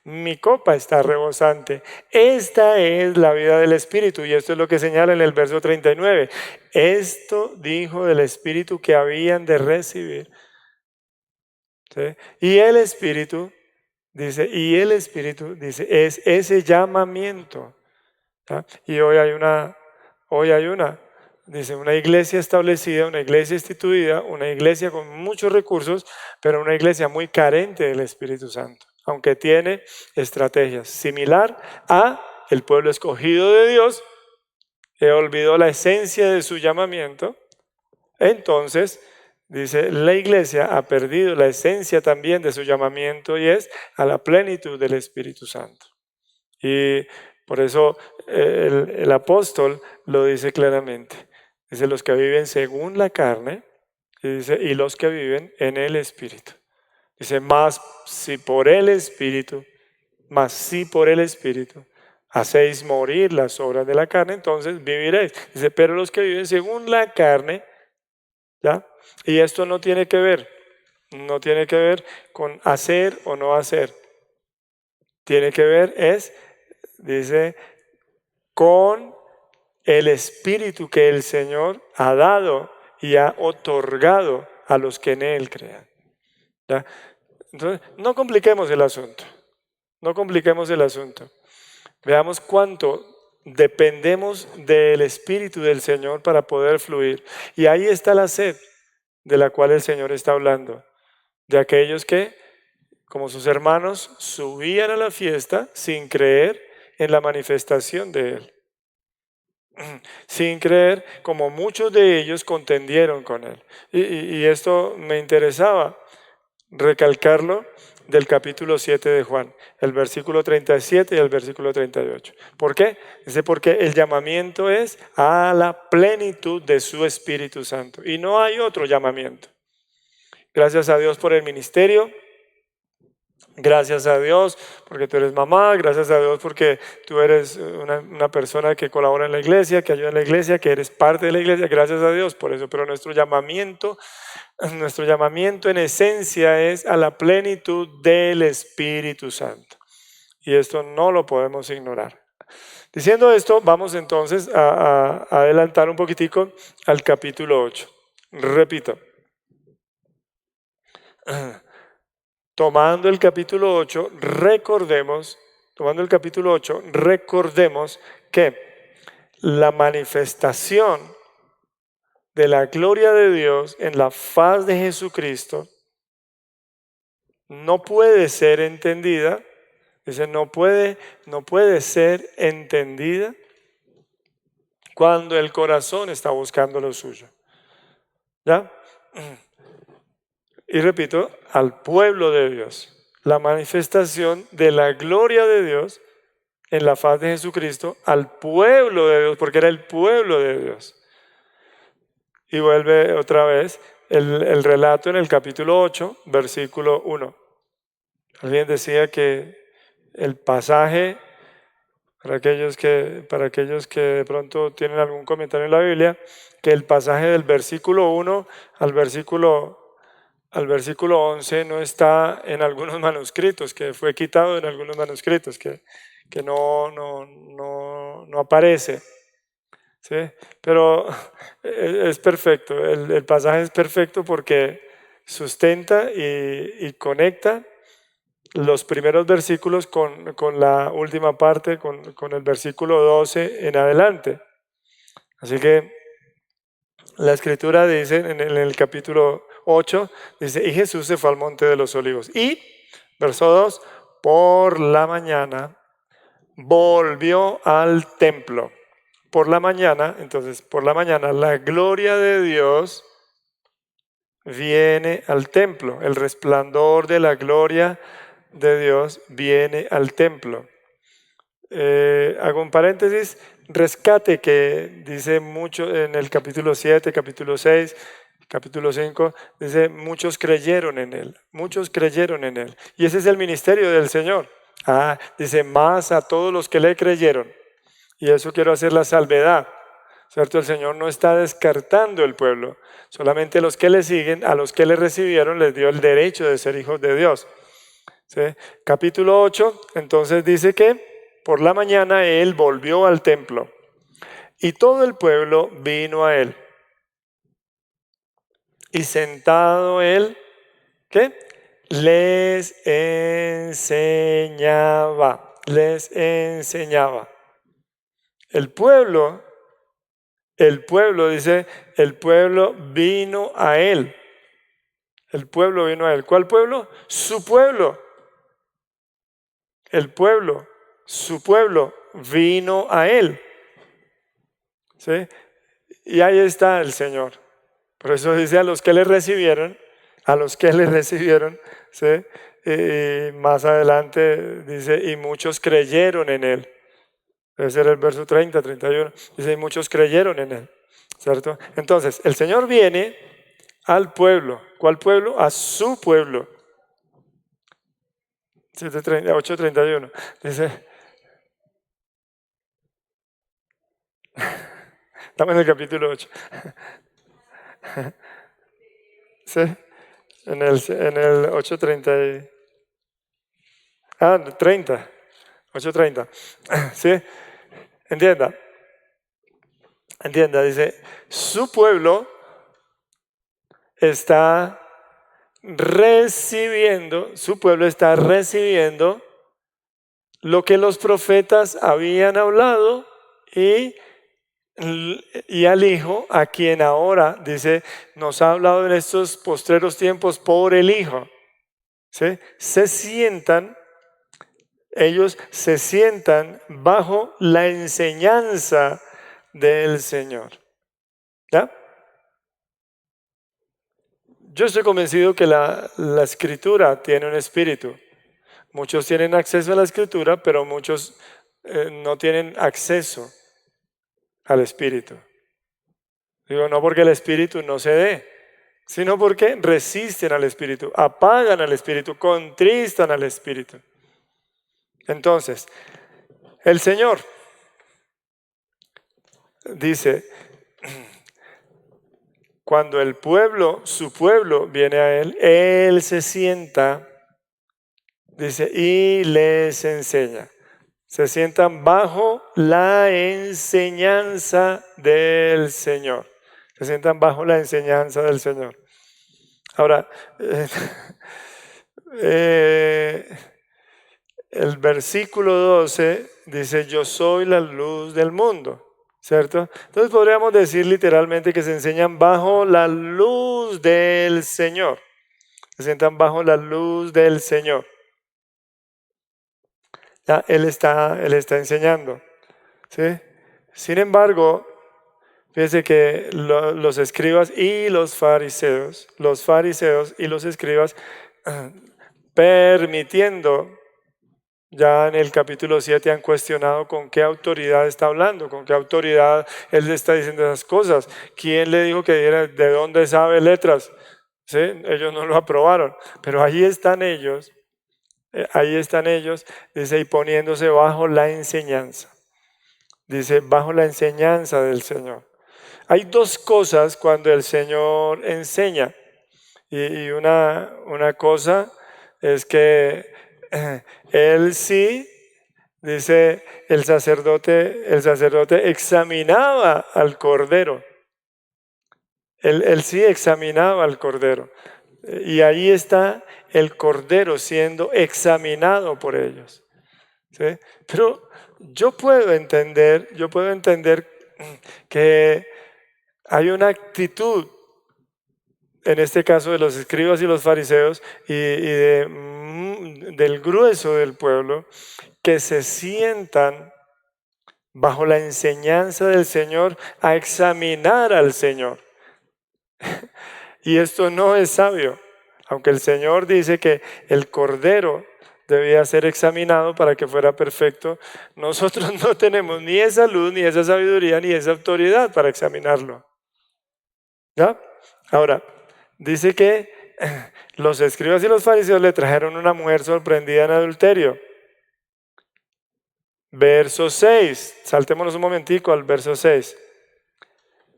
Mi copa está rebosante. Esta es la vida del Espíritu y esto es lo que señala en el verso 39. Esto dijo del Espíritu que habían de recibir. ¿Sí? Y el Espíritu dice, es ese llamamiento. ¿Sí? Y hoy hay una, dice, una iglesia establecida, una iglesia instituida, una iglesia con muchos recursos, pero una iglesia muy carente del Espíritu Santo, aunque tiene estrategias similar a el pueblo escogido de Dios, que olvidó la esencia de su llamamiento. Entonces, dice, la iglesia ha perdido la esencia también de su llamamiento y es a la plenitud del Espíritu Santo. Y por eso el apóstol lo dice claramente. Dice, los que viven según la carne, y los que viven en el Espíritu. Dice, si por el Espíritu hacéis morir las obras de la carne, entonces viviréis. Dice, pero los que viven según la carne, ¿ya? Y esto no tiene que ver con hacer o no hacer. Tiene que ver dice, con el Espíritu que el Señor ha dado y ha otorgado a los que en Él crean. ¿Ya? Entonces, no compliquemos el asunto. Veamos cuánto dependemos del Espíritu del Señor para poder fluir. Y ahí está la sed de la cual el Señor está hablando. De aquellos que, como sus hermanos, subían a la fiesta sin creer en la manifestación de Él. Sin creer, como muchos de ellos contendieron con Él. Y esto me interesaba recalcarlo del capítulo 7 de Juan, el versículo 37 y el versículo 38. ¿Por qué? Dice, porque el llamamiento es a la plenitud de su Espíritu Santo. Y no hay otro llamamiento. Gracias a Dios por el ministerio. Gracias a Dios porque tú eres mamá, gracias a Dios porque tú eres una persona que colabora en la iglesia, que ayuda en la iglesia, que eres parte de la iglesia, gracias a Dios por eso. Pero nuestro llamamiento en esencia es a la plenitud del Espíritu Santo. Y esto no lo podemos ignorar. Diciendo esto, vamos entonces a adelantar un poquitico al capítulo 8. Repito. Tomando el capítulo 8, recordemos que la manifestación de la gloria de Dios en la faz de Jesucristo no puede ser entendida. Dice, no puede ser entendida cuando el corazón está buscando lo suyo. ¿Ya? Y repito, al pueblo de Dios. La manifestación de la gloria de Dios en la faz de Jesucristo al pueblo de Dios, porque era el pueblo de Dios. y vuelve otra vez el relato en el capítulo 8, versículo 1. Alguien decía que el pasaje, para aquellos que de pronto tienen algún comentario en la Biblia, que el pasaje del versículo 1 al versículo 11 no está en algunos manuscritos, que fue quitado en algunos manuscritos, que no aparece. ¿Sí? Pero es perfecto, el pasaje es perfecto porque sustenta y conecta los primeros versículos con la última parte, con el versículo 12 en adelante. Así que la escritura dice en el capítulo 8, dice, y Jesús se fue al monte de los olivos. Y, verso 2, por la mañana volvió al templo. Por la mañana, entonces, por la mañana la gloria de Dios viene al templo. El resplandor de la gloria de Dios viene al templo. Hago un paréntesis, rescate que dice mucho en el capítulo 7, capítulo 6, capítulo 5, dice muchos creyeron en él, muchos creyeron en él. Y ese es el ministerio del Señor. Dice más a todos los que le creyeron. Y eso quiero hacer la salvedad, ¿cierto? El Señor no está descartando el pueblo, solamente los que le siguen, a los que le recibieron, les dio el derecho de ser hijos de Dios. ¿Sí? Capítulo 8, entonces dice que por la mañana él volvió al templo y todo el pueblo vino a él. Y sentado él, ¿qué? Les enseñaba, les enseñaba. El pueblo dice, el pueblo vino a él. El pueblo vino a él. ¿Cuál pueblo? Su pueblo. El pueblo, su pueblo vino a él. ¿Sí? Y ahí está el Señor. Por eso dice a los que le recibieron, ¿sí? Y más adelante dice, y muchos creyeron en él. Debe ser el verso 30, 31. Dice, y muchos creyeron en él. ¿Cierto? Entonces, el Señor viene al pueblo. ¿Cuál pueblo? A su pueblo. 8:31. Dice, estamos en el capítulo 8. ¿Sí? En el 8:30. 30. 8:30. ¿Sí? Entienda, dice, su pueblo está recibiendo lo que los profetas habían hablado y al Hijo, a quien ahora, dice, nos ha hablado en estos postreros tiempos por el Hijo. ¿Sí? Ellos se sientan bajo la enseñanza del Señor. ¿Ya? Yo estoy convencido que la Escritura tiene un espíritu. Muchos tienen acceso a la Escritura, pero muchos no tienen acceso al Espíritu. Digo, no porque el Espíritu no se dé, sino porque resisten al Espíritu, apagan al Espíritu, contristan al Espíritu. Entonces, el Señor dice, cuando su pueblo viene a Él se sienta, dice, y les enseña. Se sientan bajo la enseñanza del Señor. Se sientan bajo la enseñanza del Señor. Ahora, el versículo 12 dice, yo soy la luz del mundo, ¿cierto? Entonces podríamos decir literalmente que se enseñan bajo la luz del Señor. Se sientan bajo la luz del Señor. Ya, Él está enseñando, ¿sí? Sin embargo, fíjense que los escribas y los fariseos y los escribas, permitiendo Ya en el capítulo 7 han cuestionado con qué autoridad está hablando, con qué autoridad él le está diciendo esas cosas. ¿Quién le dijo que diera de dónde sabe letras? ¿Sí? Ellos no lo aprobaron, pero ahí están ellos, dice, y poniéndose bajo la enseñanza. Dice, bajo la enseñanza del Señor. Hay dos cosas cuando el Señor enseña. Y una cosa es que él sí, dice, el sacerdote examinaba al cordero. Él sí examinaba al cordero. Y ahí está el cordero siendo examinado por ellos. ¿Sí? Pero yo puedo entender que hay una actitud, en este caso de los escribas y los fariseos del grueso del pueblo, que se sientan bajo la enseñanza del Señor a examinar al Señor. Y esto no es sabio, aunque el Señor dice que el Cordero debía ser examinado para que fuera perfecto. Nosotros no tenemos ni esa luz, ni esa sabiduría, ni esa autoridad para examinarlo. ¿Ya? Ahora, dice que los escribas y los fariseos le trajeron una mujer sorprendida en adulterio. Verso 6, saltémonos un momentico al verso 6.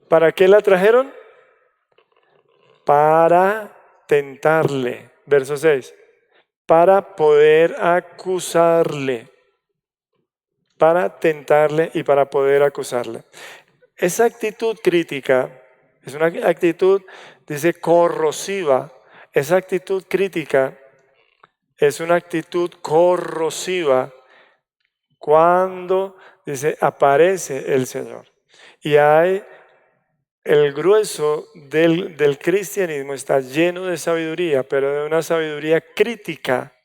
¿Para qué la trajeron? Para tentarle. Verso 6. Para poder acusarle. Para tentarle y para poder acusarle. Esa actitud crítica es una actitud, dice, corrosiva. Esa actitud crítica es una actitud corrosiva cuando, dice, aparece el Señor. Y el grueso del cristianismo está lleno de sabiduría, pero de una sabiduría crítica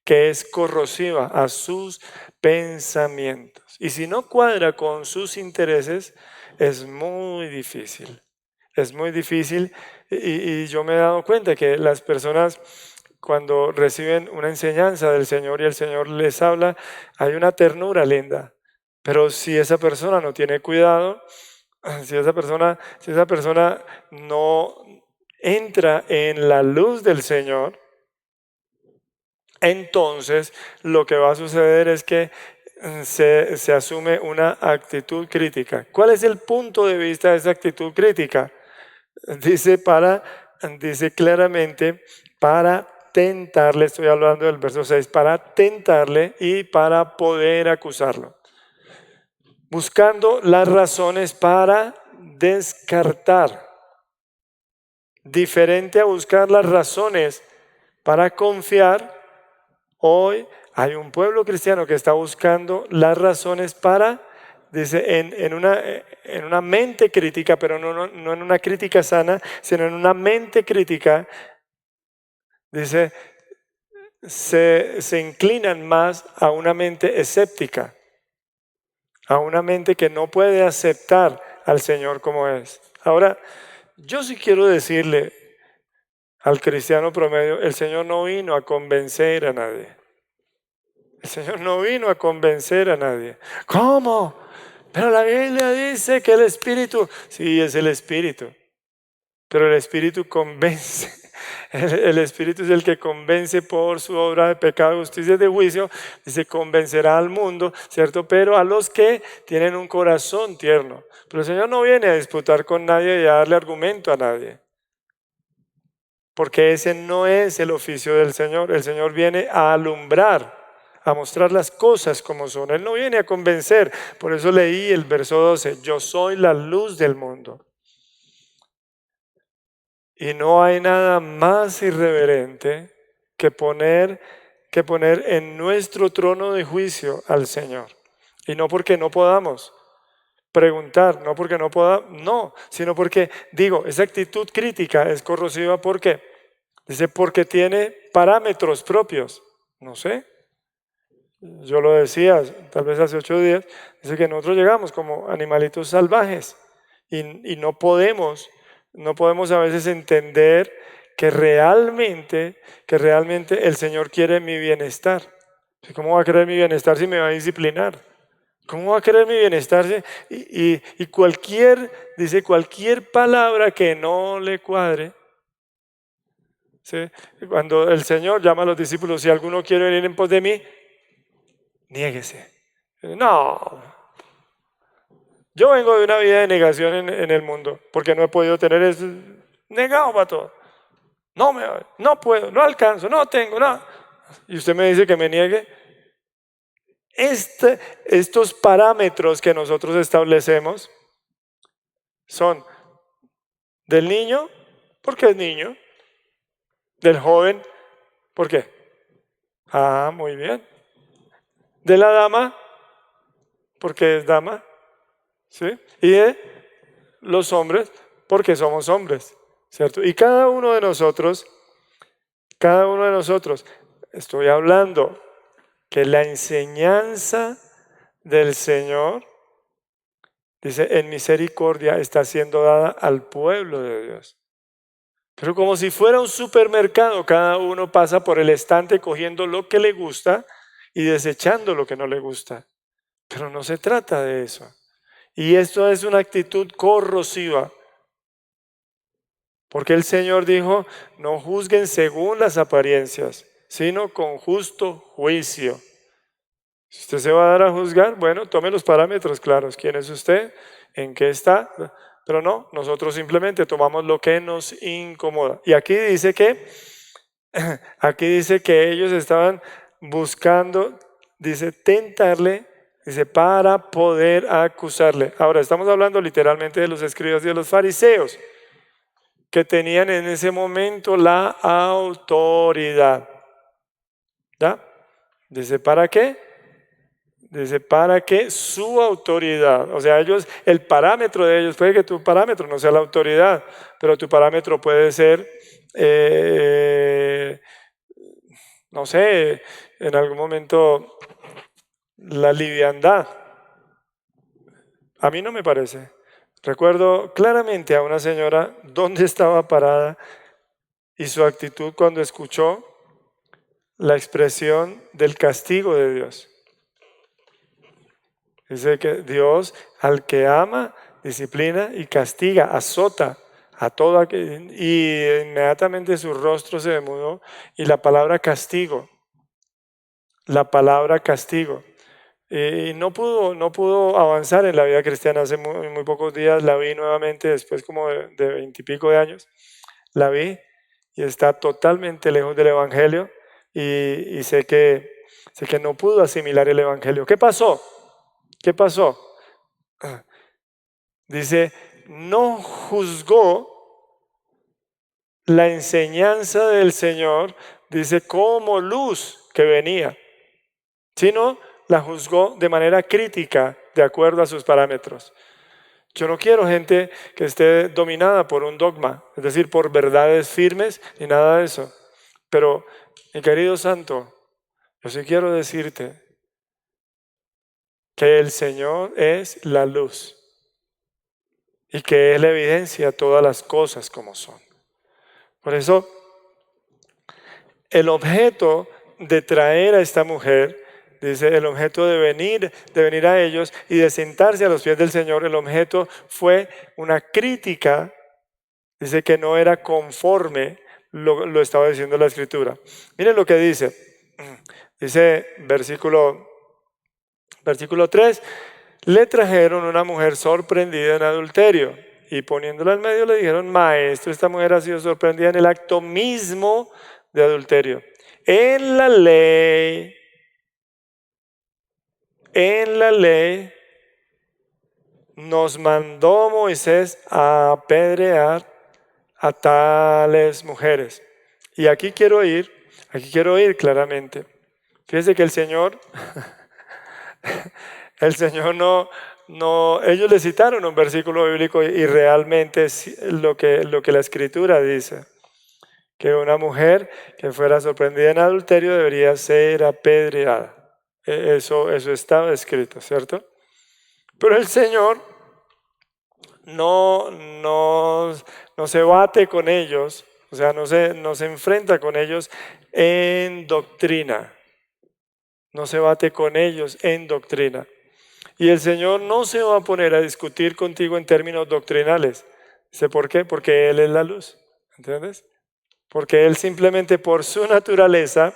que es corrosiva a sus pensamientos. Y si no cuadra con sus intereses, es muy difícil. Es muy difícil y yo me he dado cuenta que las personas cuando reciben una enseñanza del Señor y el Señor les habla, hay una ternura linda. Pero si esa persona no tiene cuidado, si esa persona no entra en la luz del Señor, entonces lo que va a suceder es que se asume una actitud crítica. ¿Cuál es el punto de vista de esa actitud crítica? Dice claramente, para tentarle, estoy hablando del verso 6, para tentarle y para poder acusarlo. Buscando las razones para descartar. Diferente a buscar las razones para confiar, hoy hay un pueblo cristiano que está buscando las razones para, dice, en una mente crítica, pero no en una crítica sana, sino en una mente crítica, dice, se inclinan más a una mente escéptica, a una mente que no puede aceptar al Señor como es. Ahora, yo sí quiero decirle al cristiano promedio, el Señor no vino a convencer a nadie. El Señor no vino a convencer a nadie. ¿Cómo? Pero la Biblia dice que el Espíritu, sí, es el Espíritu, pero el Espíritu convence. El Espíritu es el que convence por su obra de pecado, justicia y de juicio. Dice, convencerá al mundo, ¿cierto? Pero a los que tienen un corazón tierno. Pero el Señor no viene a disputar con nadie y a darle argumento a nadie. Porque ese no es el oficio del Señor. El Señor viene a alumbrar, a mostrar las cosas como son. Él no viene a convencer. Por eso leí el verso 12. Yo soy la luz del mundo. Y no hay nada más irreverente que poner en nuestro trono de juicio al Señor. Y no porque no podamos preguntar, no porque no podamos, no, sino porque, esa actitud crítica es corrosiva. ¿Por qué? Dice, porque tiene parámetros propios. No sé. Yo lo decía tal vez hace 8 días. Dice que nosotros llegamos como animalitos salvajes y no podemos a veces entender que realmente el Señor quiere mi bienestar. ¿Cómo va a querer mi bienestar si me va a disciplinar? ¿Cómo va a querer mi bienestar? Y dice, cualquier palabra que no le cuadre, ¿sí? Cuando el Señor llama a los discípulos, si alguno quiere venir en pos de mí, niéguese. No, yo vengo de una vida de negación en el mundo, porque no he podido tener eso, negado para todo. No puedo, no alcanzo, no tengo, no. Y usted me dice que me niegue. Estos parámetros que nosotros establecemos son del niño, porque es niño, del joven, ¿por qué? Ah, muy bien. De la dama, porque es dama, ¿sí? Y de los hombres, porque somos hombres, ¿cierto? Y cada uno de nosotros, estoy hablando que la enseñanza del Señor, dice, en misericordia está siendo dada al pueblo de Dios. Pero como si fuera un supermercado, cada uno pasa por el estante cogiendo lo que le gusta y desechando lo que no le gusta. Pero no se trata de eso. Y esto es una actitud corrosiva. Porque el Señor dijo, no juzguen según las apariencias, sino con justo juicio. Si usted se va a dar a juzgar, bueno, tome los parámetros claros. ¿Quién es usted? ¿En qué está? Pero no, nosotros simplemente tomamos lo que nos incomoda. Y aquí dice que ellos estaban buscando, dice, tentarle, dice, para poder acusarle. Ahora, estamos hablando literalmente de los escribas y de los fariseos, que tenían en ese momento la autoridad. ¿Ya? Dice, ¿para qué? Dice, para que su autoridad, o sea, el parámetro de ellos, puede que tu parámetro no sea la autoridad, pero tu parámetro puede ser, no sé, en algún momento la liviandad. A mí no me parece. Recuerdo claramente a una señora dónde estaba parada y su actitud cuando escuchó la expresión del castigo de Dios. Dice que Dios al que ama, disciplina y castiga, azota a todo aquel. Y inmediatamente su rostro se demudó y la palabra castigo, y no pudo avanzar en la vida cristiana. Hace muy pocos días la vi nuevamente, después como de 20 y pico de años, la vi y está totalmente lejos del Evangelio y sé que no pudo asimilar el Evangelio. ¿Qué pasó? ¿Qué pasó? Dice, no juzgó la enseñanza del Señor, dice, como luz que venía, sino la juzgó de manera crítica, de acuerdo a sus parámetros. Yo no quiero gente que esté dominada por un dogma, es decir, por verdades firmes ni nada de eso. Pero, mi querido santo, yo sí quiero decirte que el Señor es la luz y que es la evidencia de todas las cosas como son. Por eso, el objeto de traer a esta mujer, dice, el objeto de venir a ellos y de sentarse a los pies del Señor, el objeto fue una crítica, dice que no era conforme, lo estaba diciendo la Escritura. Miren lo que dice versículo 3, le trajeron una mujer sorprendida en adulterio y poniéndola en medio le dijeron, maestro, esta mujer ha sido sorprendida en el acto mismo de adulterio. En la ley nos mandó Moisés a apedrear a tales mujeres. Y aquí quiero ir claramente. Fíjense que el Señor ellos le citaron un versículo bíblico y realmente es lo que la Escritura dice, que una mujer que fuera sorprendida en adulterio debería ser apedreada. Eso estaba escrito, ¿cierto? Pero el Señor no se bate con ellos, o sea, no se enfrenta con ellos en doctrina. no se bate con ellos en doctrina. Y el Señor no se va a poner a discutir contigo en términos doctrinales. ¿Sé por qué? Porque Él es la luz. ¿Entiendes? Porque Él simplemente por su naturaleza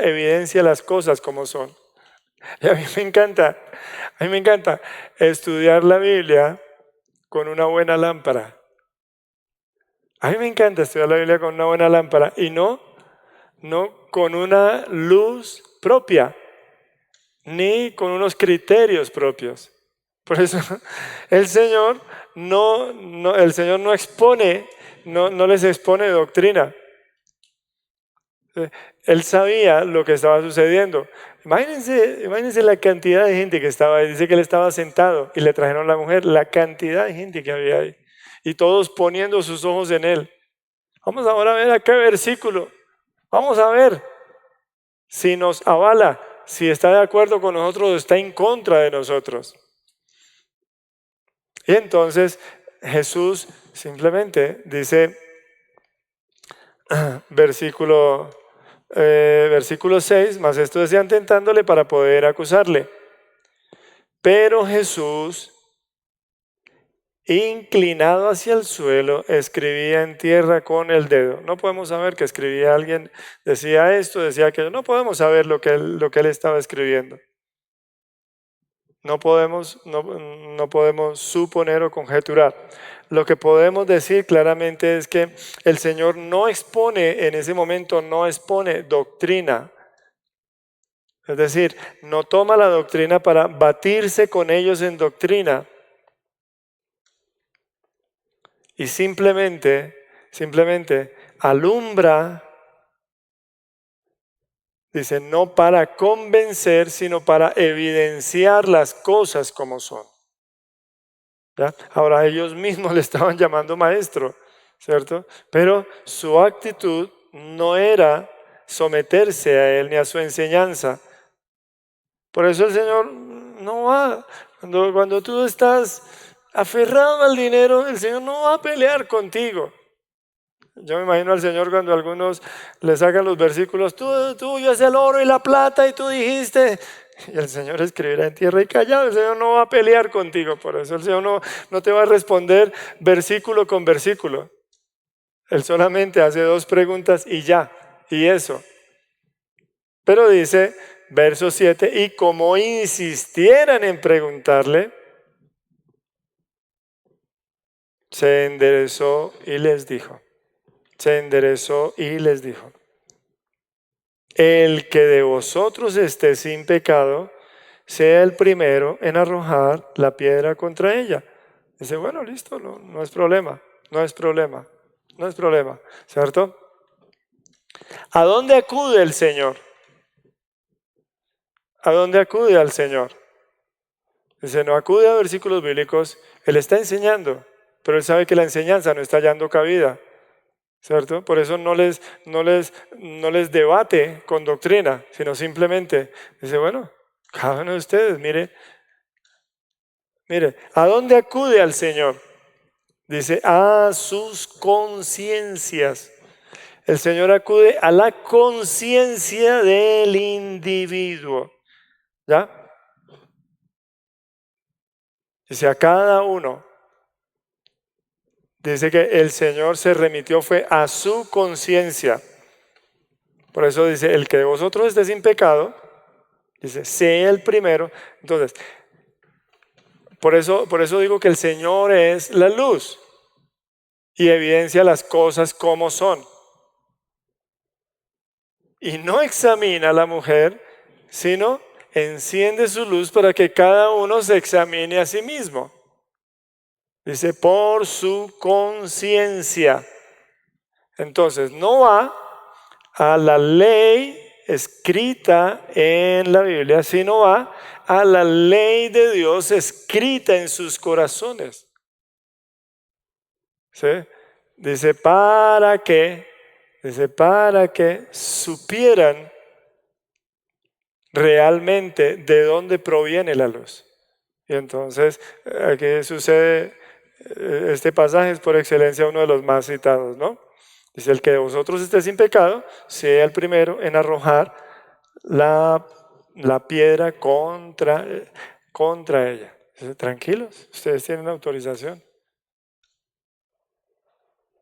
evidencia las cosas como son. Y a mí me encanta estudiar la Biblia con una buena lámpara. A mí me encanta estudiar la Biblia con una buena lámpara y no con una luz propia, ni con unos criterios propios. Por eso el Señor el Señor no expone, no les expone doctrina. Él sabía lo que estaba sucediendo. Imagínense la cantidad de gente que estaba ahí. Dice que él estaba sentado y le trajeron a la mujer, la cantidad de gente que había ahí. Y todos poniendo sus ojos en él. Vamos ahora a ver a qué versículo. Vamos a ver si nos avala, si está de acuerdo con nosotros o está en contra de nosotros. Y entonces Jesús simplemente dice, versículo 6, mas esto decían tentándole para poder acusarle. Pero Jesús, inclinado hacia el suelo, escribía en tierra con el dedo. No podemos saber que escribía alguien, decía esto, decía aquello. No podemos saber lo que él estaba escribiendo. No podemos suponer o conjeturar. Lo que podemos decir claramente es que el Señor no expone, en ese momento no expone doctrina. Es decir, no toma la doctrina para batirse con ellos en doctrina. Y simplemente alumbra, dice, no para convencer, sino para evidenciar las cosas como son. ¿Ya? Ahora ellos mismos le estaban llamando maestro, ¿cierto? Pero su actitud no era someterse a él ni a su enseñanza. Por eso el Señor no va, cuando tú estás aferrado al dinero, el Señor no va a pelear contigo. Yo me imagino al Señor cuando algunos le sacan los versículos, tuyo es el oro y la plata y tú dijiste, y el Señor escribirá en tierra y callado. El Señor no va a pelear contigo, por eso el Señor no te va a responder versículo con versículo. Él solamente hace 2 preguntas y ya, y eso. Pero dice, verso 7, y como insistieran en preguntarle, se enderezó y les dijo, el que de vosotros esté sin pecado, sea el primero en arrojar la piedra contra ella. Dice, bueno, listo, no es problema, ¿cierto? ¿A dónde acude el Señor? ¿A dónde acude al Señor? Dice, no acude a versículos bíblicos, Él está enseñando, pero Él sabe que la enseñanza no está hallando cabida, ¿cierto? Por eso no les debate con doctrina, sino simplemente dice, bueno, cada uno de ustedes, mire, ¿a dónde acude al Señor? Dice, a sus conciencias. El Señor acude a la conciencia del individuo, ¿ya? Dice, a cada uno. Dice que el Señor se remitió fue a su conciencia. Por eso dice, el que de vosotros esté sin pecado, dice, sea el primero. Entonces, por eso digo que el Señor es la luz y evidencia las cosas como son. Y no examina a la mujer, sino enciende su luz para que cada uno se examine a sí mismo. Dice, por su conciencia. Entonces, no va a la ley escrita en la Biblia, sino va a la ley de Dios escrita en sus corazones. ¿Sí? Dice, para que supieran realmente de dónde proviene la luz. Y entonces, aquí sucede, este pasaje es por excelencia uno de los más citados, ¿no? Dice, el que de vosotros esté sin pecado, sea el primero en arrojar la piedra contra ella. Dice, tranquilos, ustedes tienen autorización.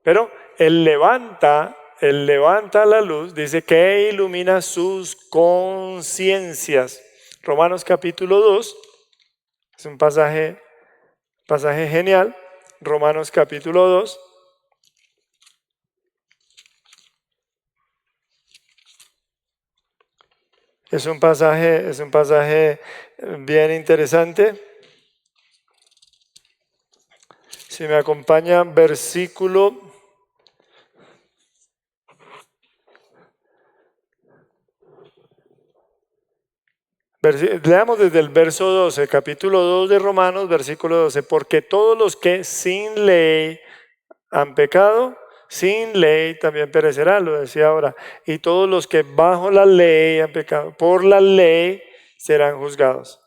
Pero Él levanta la luz, dice que ilumina sus conciencias. Romanos capítulo 2, es un pasaje genial. Romanos capítulo 2. Es un pasaje bien interesante. Si me acompaña, leamos desde el verso 12, capítulo 2 de Romanos, versículo 12. Porque todos los que sin ley han pecado, sin ley también perecerán, lo decía ahora. Y todos los que bajo la ley han pecado, por la ley serán juzgados.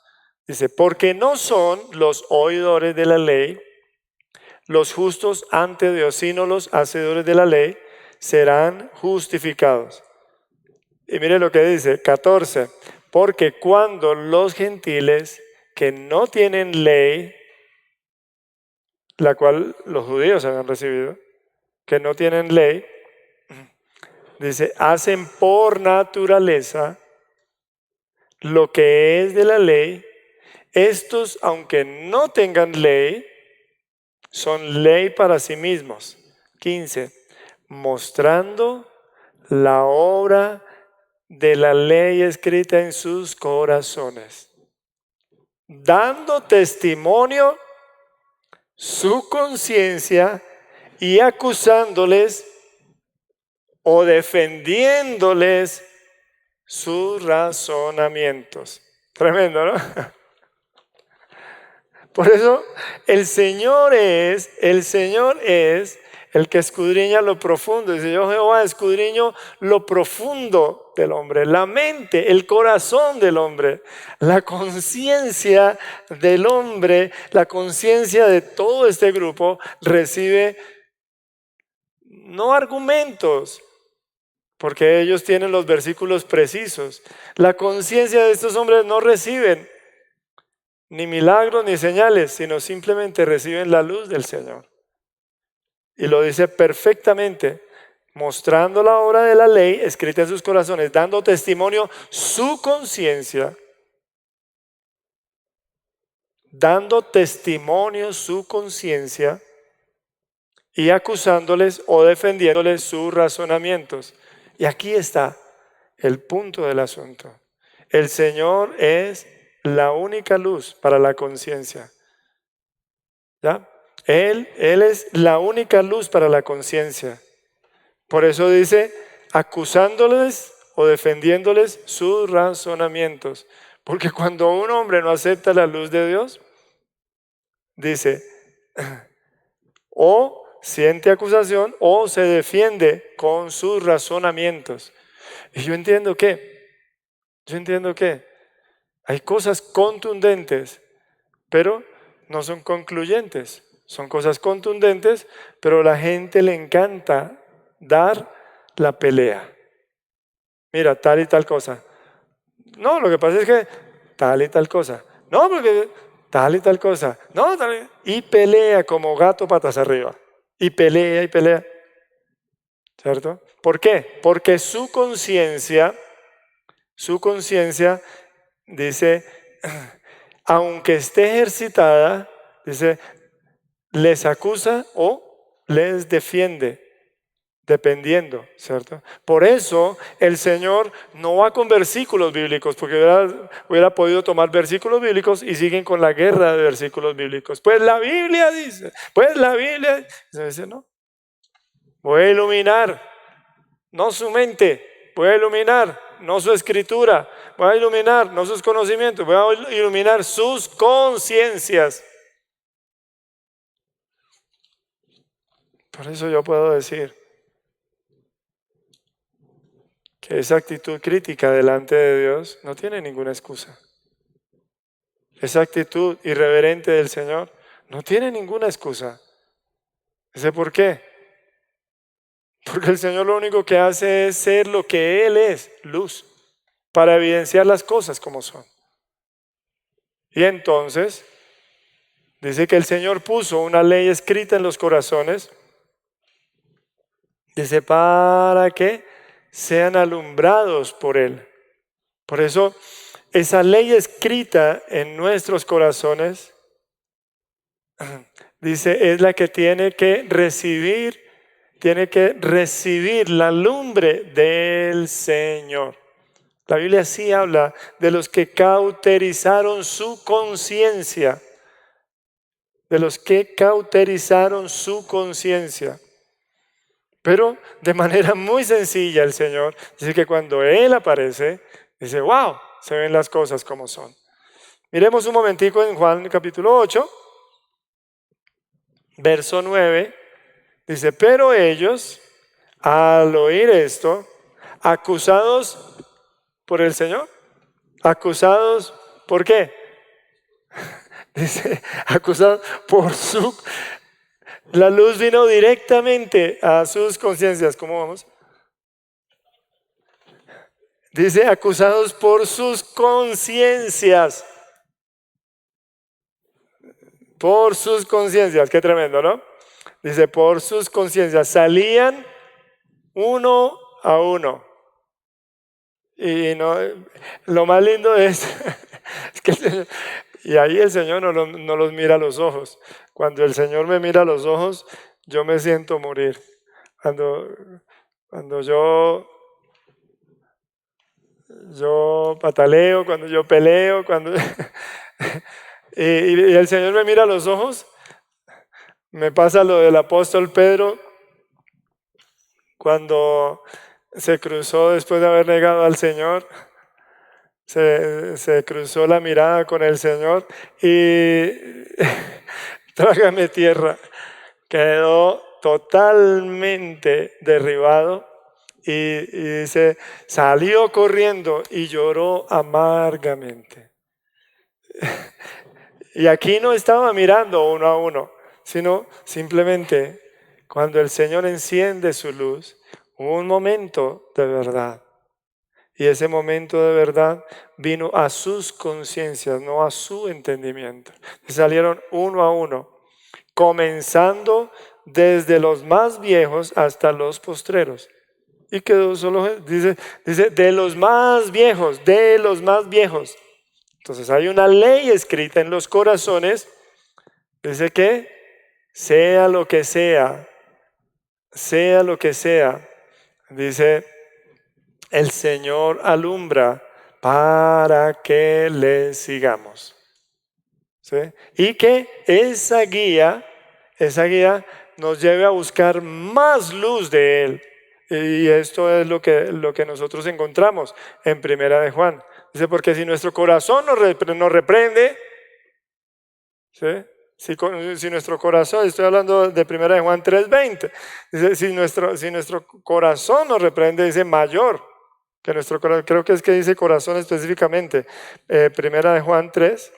Dice, porque no son los oidores de la ley los justos ante Dios, sino los hacedores de la ley serán justificados. Y mire lo que dice, 14. Porque cuando los gentiles que no tienen ley, la cual los judíos habían recibido, que no tienen ley, dice, hacen por naturaleza lo que es de la ley, estos, aunque no tengan ley, son ley para sí mismos. 15. Mostrando la obra de la ley escrita en sus corazones, dando testimonio su conciencia y acusándoles o defendiéndoles sus razonamientos. Tremendo, ¿no? Por eso el Señor es el que escudriña lo profundo. Dice, yo Jehová escudriño lo profundo del hombre, la mente, el corazón del hombre, la conciencia del hombre, la conciencia de todo este grupo recibe no argumentos, porque ellos tienen los versículos precisos. La conciencia de estos hombres no reciben ni milagros ni señales, sino simplemente reciben la luz del Señor. Y lo dice perfectamente, mostrando la obra de la ley escrita en sus corazones, dando testimonio su conciencia, y acusándoles o defendiéndoles sus razonamientos. Y aquí está el punto del asunto. El Señor es la única luz para la conciencia. ¿Ya? Él es la única luz para la conciencia. Por eso dice, acusándoles o defendiéndoles sus razonamientos. Porque cuando un hombre no acepta la luz de Dios, dice, o siente acusación o se defiende con sus razonamientos. Y yo entiendo que hay cosas contundentes, pero no son concluyentes. Son cosas contundentes, pero a la gente le encanta dar la pelea. Mira, tal y tal cosa. No, lo que pasa es que tal y tal cosa. No, porque tal y tal cosa. No, tal y pelea como gato patas arriba. Y pelea. ¿Cierto? ¿Por qué? Porque su conciencia dice, aunque esté ejercitada, dice, les acusa o les defiende, dependiendo, ¿cierto? Por eso el Señor no va con versículos bíblicos, porque hubiera podido tomar versículos bíblicos y siguen con la guerra de versículos bíblicos. Pues la Biblia dice, se dice, no, voy a iluminar, no su mente, voy a iluminar, no su escritura, voy a iluminar, no sus conocimientos, voy a iluminar sus conciencias. Por eso yo puedo decir que esa actitud crítica delante de Dios no tiene ninguna excusa. Esa actitud irreverente del Señor no tiene ninguna excusa. ¿Sé por qué? Porque el Señor lo único que hace es ser lo que Él es, luz. para evidenciar las cosas como son. Y entonces dice que el Señor puso una ley escrita en los corazones. Dice, para que sean alumbrados por Él. Por eso, esa ley escrita en nuestros corazones, dice, es la que tiene que recibir la lumbre del Señor. La Biblia sí habla de los que cauterizaron su conciencia. De los que cauterizaron su conciencia. Pero de manera muy sencilla el Señor dice que cuando Él aparece, dice, wow, se ven las cosas como son. Miremos un momentico en Juan capítulo 8, verso 9. Dice, pero ellos, al oír esto, acusados por el Señor, acusados, ¿por qué? Dice, acusados por la luz vino directamente a sus conciencias. ¿Cómo vamos? Dice, acusados por sus conciencias. Por sus conciencias. Qué tremendo, ¿no? Dice, por sus conciencias. Salían uno a uno. Y no, lo más lindo es que y ahí el Señor no los mira a los ojos. Cuando el Señor me mira a los ojos, yo me siento morir. Cuando yo pataleo, cuando yo peleo, y el Señor me mira a los ojos, me pasa lo del apóstol Pedro cuando se cruzó después de haber negado al Señor. Se cruzó la mirada con el Señor y trágame tierra. Quedó totalmente derribado y dice, salió corriendo y lloró amargamente. Y aquí no estaba mirando uno a uno, sino simplemente cuando el Señor enciende su luz, un momento de verdad. Y ese momento de verdad vino a sus conciencias, no a su entendimiento. Salieron uno a uno, comenzando desde los más viejos hasta los postreros. Y quedó solo, dice, de los más viejos, de los más viejos. Entonces hay una ley escrita en los corazones, dice que sea lo que sea, dice, el Señor alumbra para que le sigamos. ¿Sí? Y que esa guía nos lleve a buscar más luz de Él. Y esto es lo que nosotros encontramos en Primera de Juan. Dice, porque si nuestro corazón nos reprende, ¿sí? Si nuestro corazón, estoy hablando de Primera de Juan 3:20, dice, si nuestro corazón nos reprende, dice mayor que nuestro corazón, creo que es que dice corazón específicamente, Primera de Juan 3.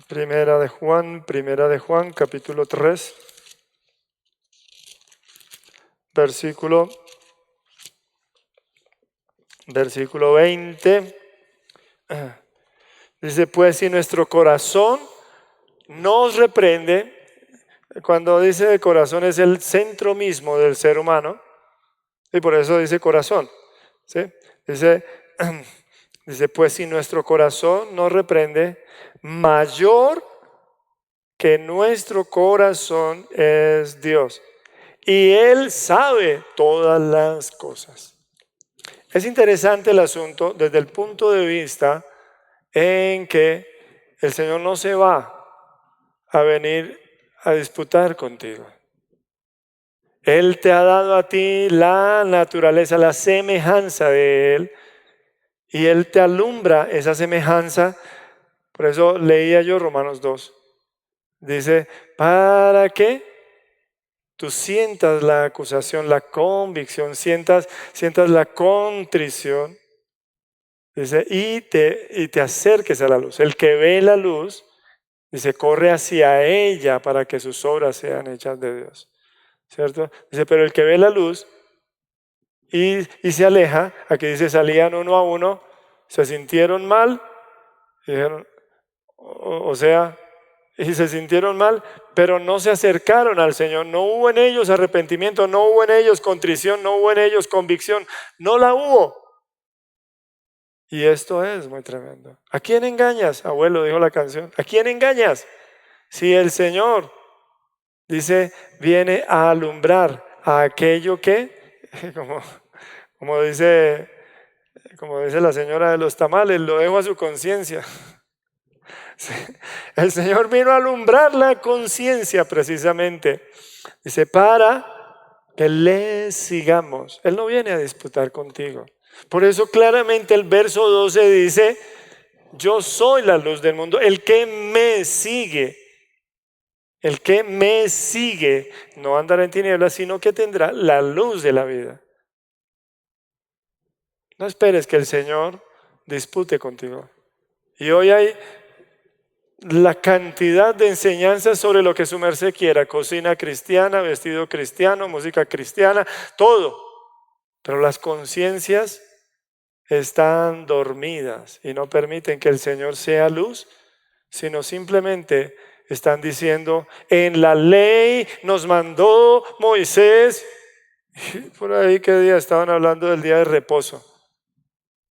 Primera de Juan, capítulo 3, versículo 20. Dice, pues si nuestro corazón nos reprende, cuando dice de corazón es el centro mismo del ser humano, y por eso dice corazón, ¿sí? Dice, pues si nuestro corazón nos reprende, mayor que nuestro corazón es Dios. Y Él sabe todas las cosas. Es interesante el asunto desde el punto de vista en que el Señor no se va a venir a disputar contigo. Él te ha dado a ti la naturaleza, la semejanza de Él, y Él te alumbra esa semejanza. Por eso leía yo Romanos 2. Dice, para que tú sientas la acusación, la convicción, sientas la contrición Dice, y te acerques a la luz. El que ve la luz, dice, corre hacia ella para que sus obras sean hechas de Dios. ¿Cierto? Dice, pero el que ve la luz y se aleja, aquí dice, salían uno a uno, se sintieron mal, dijeron, o sea, y se sintieron mal, pero no se acercaron al Señor. No hubo en ellos arrepentimiento, no hubo en ellos contrición, no hubo en ellos convicción, no la hubo. Y esto es muy tremendo. ¿A quién engañas? Abuelo, dijo la canción. ¿A quién engañas? Si el Señor, dice, viene a alumbrar a aquello que, como dice la señora de los tamales, lo dejo a su conciencia. El Señor vino a alumbrar la conciencia precisamente. Dice, para que le sigamos. Él no viene a disputar contigo. Por eso claramente el verso 12 dice, yo soy la luz del mundo. El que me sigue no andará en tinieblas, sino que tendrá la luz de la vida. No esperes que el Señor dispute contigo. Y hoy hay la cantidad de enseñanzas sobre lo que su merced quiera, cocina cristiana, vestido cristiano, música cristiana, todo. Pero las conciencias están dormidas y no permiten que el Señor sea luz, sino simplemente están diciendo, en la ley nos mandó Moisés. Y por ahí que día estaban hablando del día de reposo.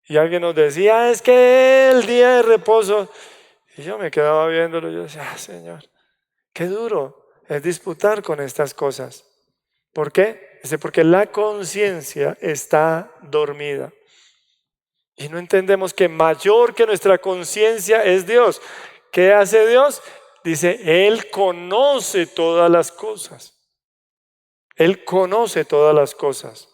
Y alguien nos decía, es que el día de reposo. Y yo me quedaba viéndolo y yo decía, Señor, qué duro es disputar con estas cosas. ¿Por qué? Dice, porque la conciencia está dormida. Y no entendemos que mayor que nuestra conciencia es Dios. ¿Qué hace Dios? Dice, Él conoce todas las cosas. Él conoce todas las cosas.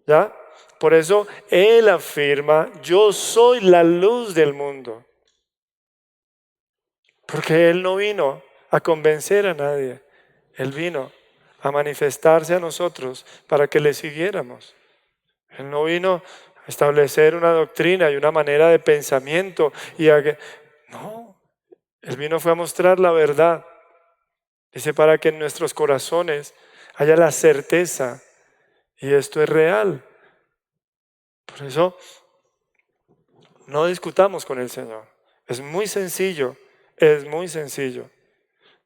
¿Ya? Por eso Él afirma, yo soy la luz del mundo. Porque Él no vino a convencer a nadie. Él vino a manifestarse a nosotros para que le siguiéramos. Él no vino a establecer una doctrina y una manera de pensamiento. No, Él vino fue a mostrar la verdad. Dice, para que en nuestros corazones haya la certeza. Y esto es real. Por eso, no discutamos con el Señor. Es muy sencillo. Es muy sencillo.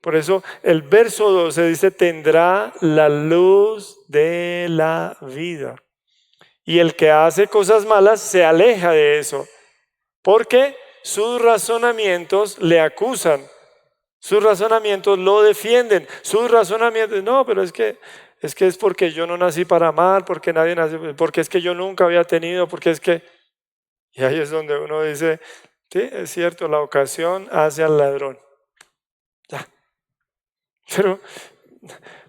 Por eso el verso 12 dice, tendrá la luz de la vida. Y el que hace cosas malas se aleja de eso. Porque sus razonamientos le acusan. Sus razonamientos lo defienden. Sus razonamientos, no, pero es que es porque yo no nací para amar, porque nadie nació, porque es que yo nunca había tenido, porque es que... Y ahí es donde uno dice, sí, es cierto, la ocasión hace al ladrón. Ya. Pero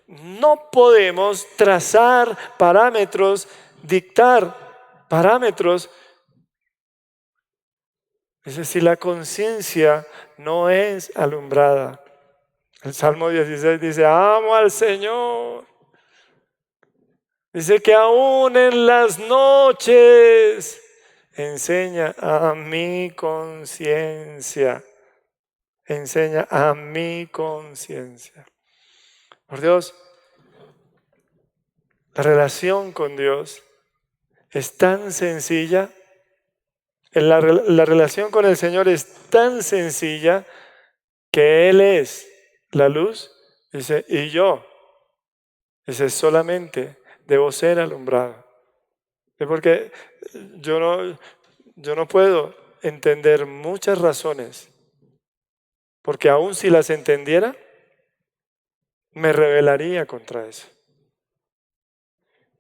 no podemos trazar parámetros, dictar parámetros. Es decir, la conciencia no es alumbrada. El Salmo 16 dice, amo al Señor. Dice que aún en las noches enseña a mi conciencia. Enseña a mi conciencia. Por Dios, la relación con Dios es tan sencilla. La relación con el Señor es tan sencilla que Él es la luz. Dice, y yo, dice, solamente debo ser alumbrado. Porque yo no puedo entender muchas razones. Porque aun si las entendiera, me rebelaría contra eso.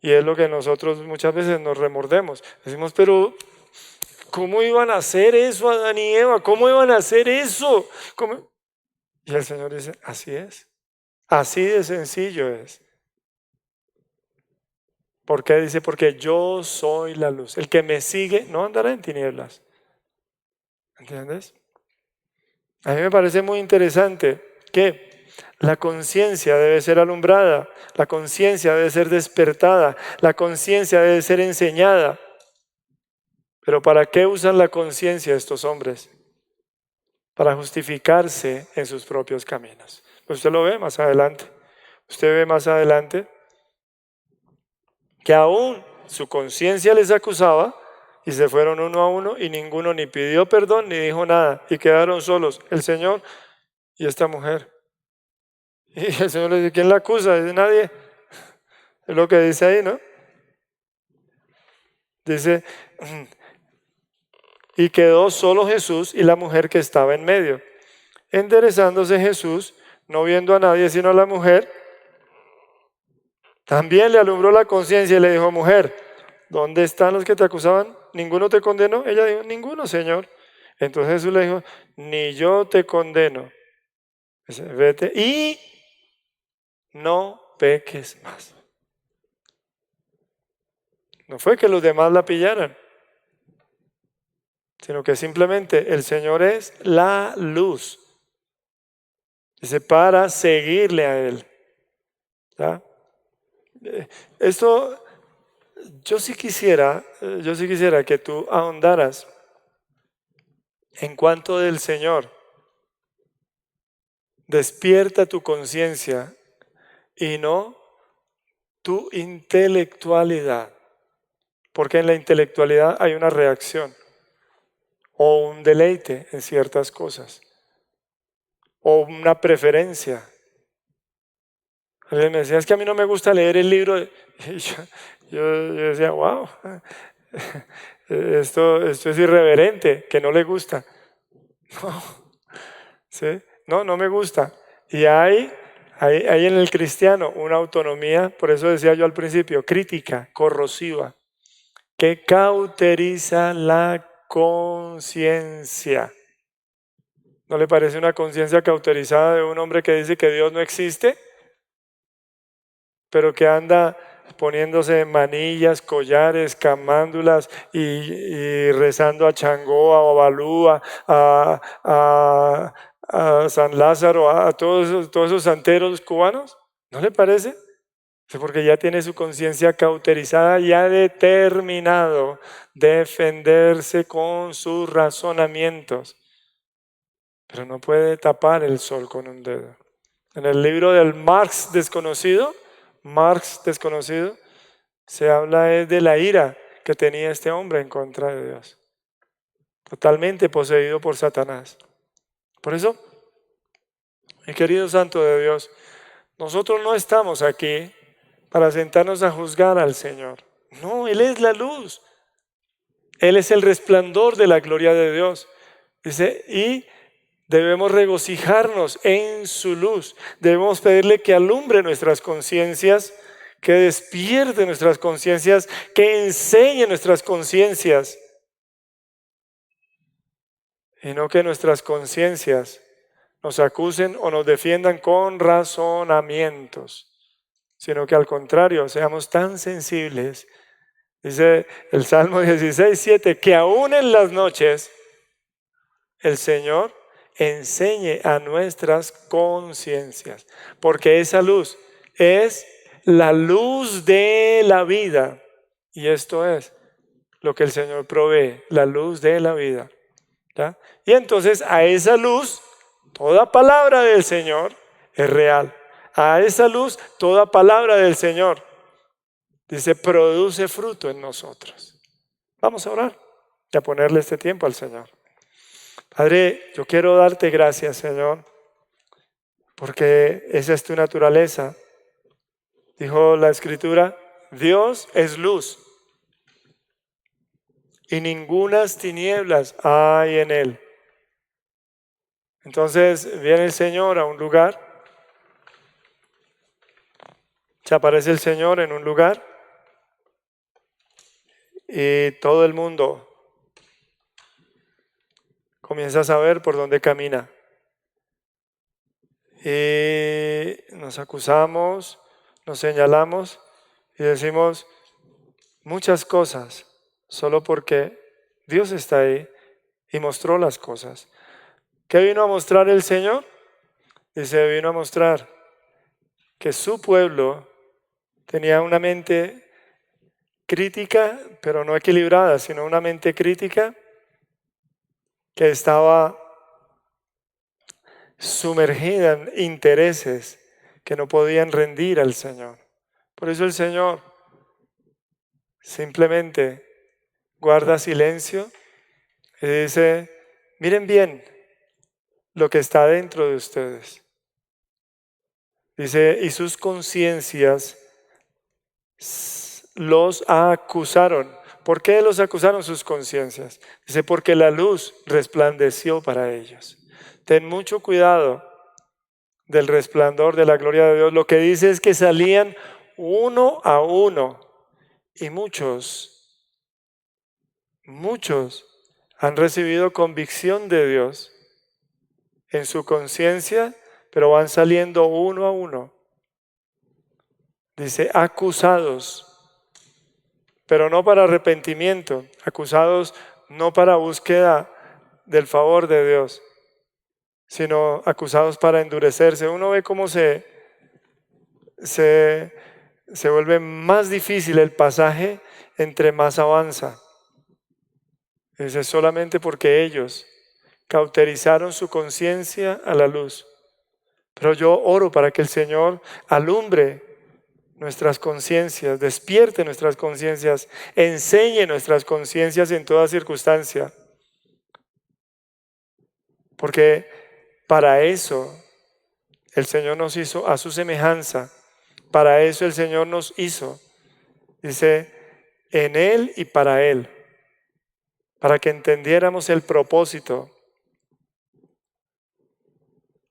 Y es lo que nosotros muchas veces nos remordemos. Decimos, pero ¿cómo iban a hacer eso Adán y Eva? ¿Cómo iban a hacer eso? Y el Señor dice, así es. Así de sencillo es. ¿Por qué? Dice, porque yo soy la luz. El que me sigue no andará en tinieblas. ¿Entiendes? A mí me parece muy interesante que la conciencia debe ser alumbrada, la conciencia debe ser despertada, la conciencia debe ser enseñada. Pero ¿para qué usan la conciencia estos hombres? Para justificarse en sus propios caminos. Pues usted lo ve más adelante. Usted ve más adelante que aún su conciencia les acusaba y se fueron uno a uno y ninguno ni pidió perdón ni dijo nada y quedaron solos el Señor y esta mujer. Y el Señor le dice, ¿quién la acusa? Dice, nadie. Es lo que dice ahí, ¿no? Dice, y quedó solo Jesús y la mujer que estaba en medio. Enderezándose Jesús, no viendo a nadie sino a la mujer, también le alumbró la conciencia y le dijo, mujer, ¿dónde están los que te acusaban? ¿Ninguno te condenó? Ella dijo, ninguno, Señor. Entonces Jesús le dijo, ni yo te condeno. Dice, vete y no peques más. No fue que los demás la pillaran, sino que simplemente el Señor es la luz. Dice, para seguirle a Él. ¿Ya? Esto, yo sí quisiera que tú ahondaras en cuanto del Señor. Despierta tu conciencia y no tu intelectualidad. Porque en la intelectualidad hay una reacción o un deleite en ciertas cosas o una preferencia. Alguien me decía, es que a mí no me gusta leer el libro. Y yo decía, wow, esto es irreverente, que no le gusta. No, ¿sí? No me gusta. Y hay en el cristiano una autonomía, por eso decía yo al principio, crítica, corrosiva, que cauteriza la conciencia. ¿No le parece una conciencia cauterizada de un hombre que dice que Dios no existe? Pero que anda poniéndose manillas, collares, camándulas y rezando a Changó, a Babalú, a San Lázaro, a todos esos santeros cubanos. ¿No le parece? Porque ya tiene su conciencia cauterizada y ha determinado defenderse con sus razonamientos. Pero no puede tapar el sol con un dedo. En el libro del Marx desconocido, se habla de la ira que tenía este hombre en contra de Dios. Totalmente poseído por Satanás. Por eso, mi querido santo de Dios, nosotros no estamos aquí para sentarnos a juzgar al Señor. No, Él es la luz. Él es el resplandor de la gloria de Dios. Dice, y debemos regocijarnos en su luz. Debemos pedirle que alumbre nuestras conciencias, que despierte nuestras conciencias, que enseñe nuestras conciencias. Y no que nuestras conciencias nos acusen o nos defiendan con razonamientos, sino que al contrario, seamos tan sensibles. Dice el Salmo 16:7, que aún en las noches el Señor enseñe a nuestras conciencias, porque esa luz es la luz de la vida. Y esto es lo que el Señor provee, la luz de la vida. ¿Ya? Y entonces a esa luz, toda palabra del Señor es real. A esa luz, toda palabra del Señor, dice, produce fruto en nosotros. Vamos a orar y a ponerle este tiempo al Señor. Padre, yo quiero darte gracias, Señor, porque esa es tu naturaleza. Dijo la Escritura, Dios es luz y ningunas tinieblas hay en Él. Entonces viene el Señor a un lugar, se aparece el Señor en un lugar y todo el mundo comienza a saber por dónde camina. Y nos acusamos, nos señalamos y decimos muchas cosas solo porque Dios está ahí y mostró las cosas. ¿Qué vino a mostrar el Señor? Dice, vino a mostrar que su pueblo tenía una mente crítica, pero no equilibrada, sino una mente crítica que estaba sumergida en intereses que no podían rendir al Señor. Por eso el Señor simplemente guarda silencio y dice, miren bien lo que está dentro de ustedes. Dice, y sus conciencias los acusaron. ¿Por qué los acusaron sus conciencias? Dice, porque la luz resplandeció para ellos. Ten mucho cuidado del resplandor de la gloria de Dios. Lo que dice es que salían uno a uno y muchos han recibido convicción de Dios en su conciencia, pero van saliendo uno a uno. Dice, acusados, pero no para arrepentimiento, acusados no para búsqueda del favor de Dios, sino acusados para endurecerse. Uno ve cómo se vuelve más difícil el pasaje entre más avanza. Dice, solamente porque ellos cauterizaron su conciencia a la luz. Pero yo oro para que el Señor alumbre nuestras conciencias, despierte nuestras conciencias, enseñe nuestras conciencias en toda circunstancia. Porque para eso el Señor nos hizo a su semejanza. Para eso el Señor nos hizo. Dice, en Él y para Él. Para que entendiéramos el propósito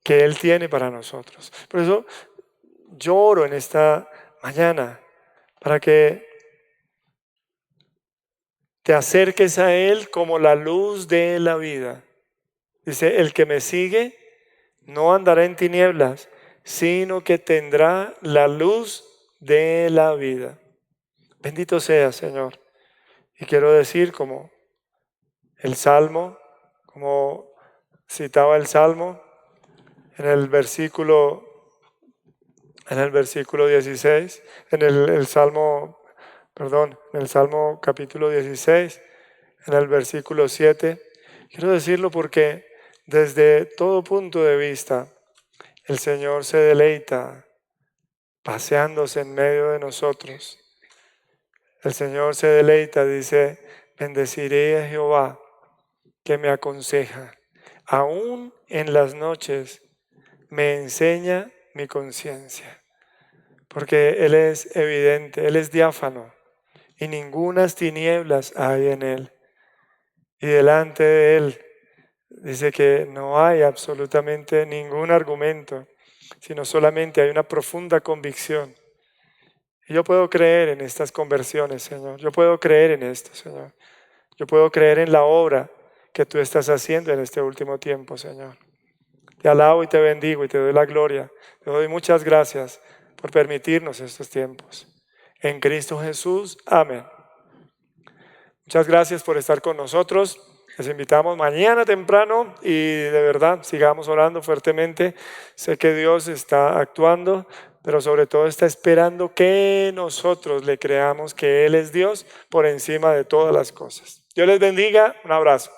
que Él tiene para nosotros. Por eso yo oro en esta mañana para que te acerques a Él como la luz de la vida. Dice, el que me sigue no andará en tinieblas, sino que tendrá la luz de la vida. Bendito sea, Señor. Y quiero decir como el Salmo, como citaba el Salmo en el versículo 16, en el Salmo capítulo 16, en el versículo 7. Quiero decirlo porque desde todo punto de vista el Señor se deleita paseándose en medio de nosotros. El Señor se deleita, dice, bendeciré a Jehová que me aconseja. Aún en las noches me enseña mi conciencia. Porque Él es evidente, Él es diáfano y ningunas tinieblas hay en Él. Y delante de Él dice que no hay absolutamente ningún argumento, sino solamente hay una profunda convicción. Y yo puedo creer en estas conversiones, Señor. Yo puedo creer en esto, Señor. Yo puedo creer en la obra que tú estás haciendo en este último tiempo, Señor. Te alabo y te bendigo y te doy la gloria. Te doy muchas gracias por permitirnos estos tiempos. En Cristo Jesús, amén. Muchas gracias por estar con nosotros. Les invitamos mañana temprano y de verdad sigamos orando fuertemente. Sé que Dios está actuando, pero sobre todo está esperando que nosotros le creamos que Él es Dios por encima de todas las cosas. Dios les bendiga. Un abrazo.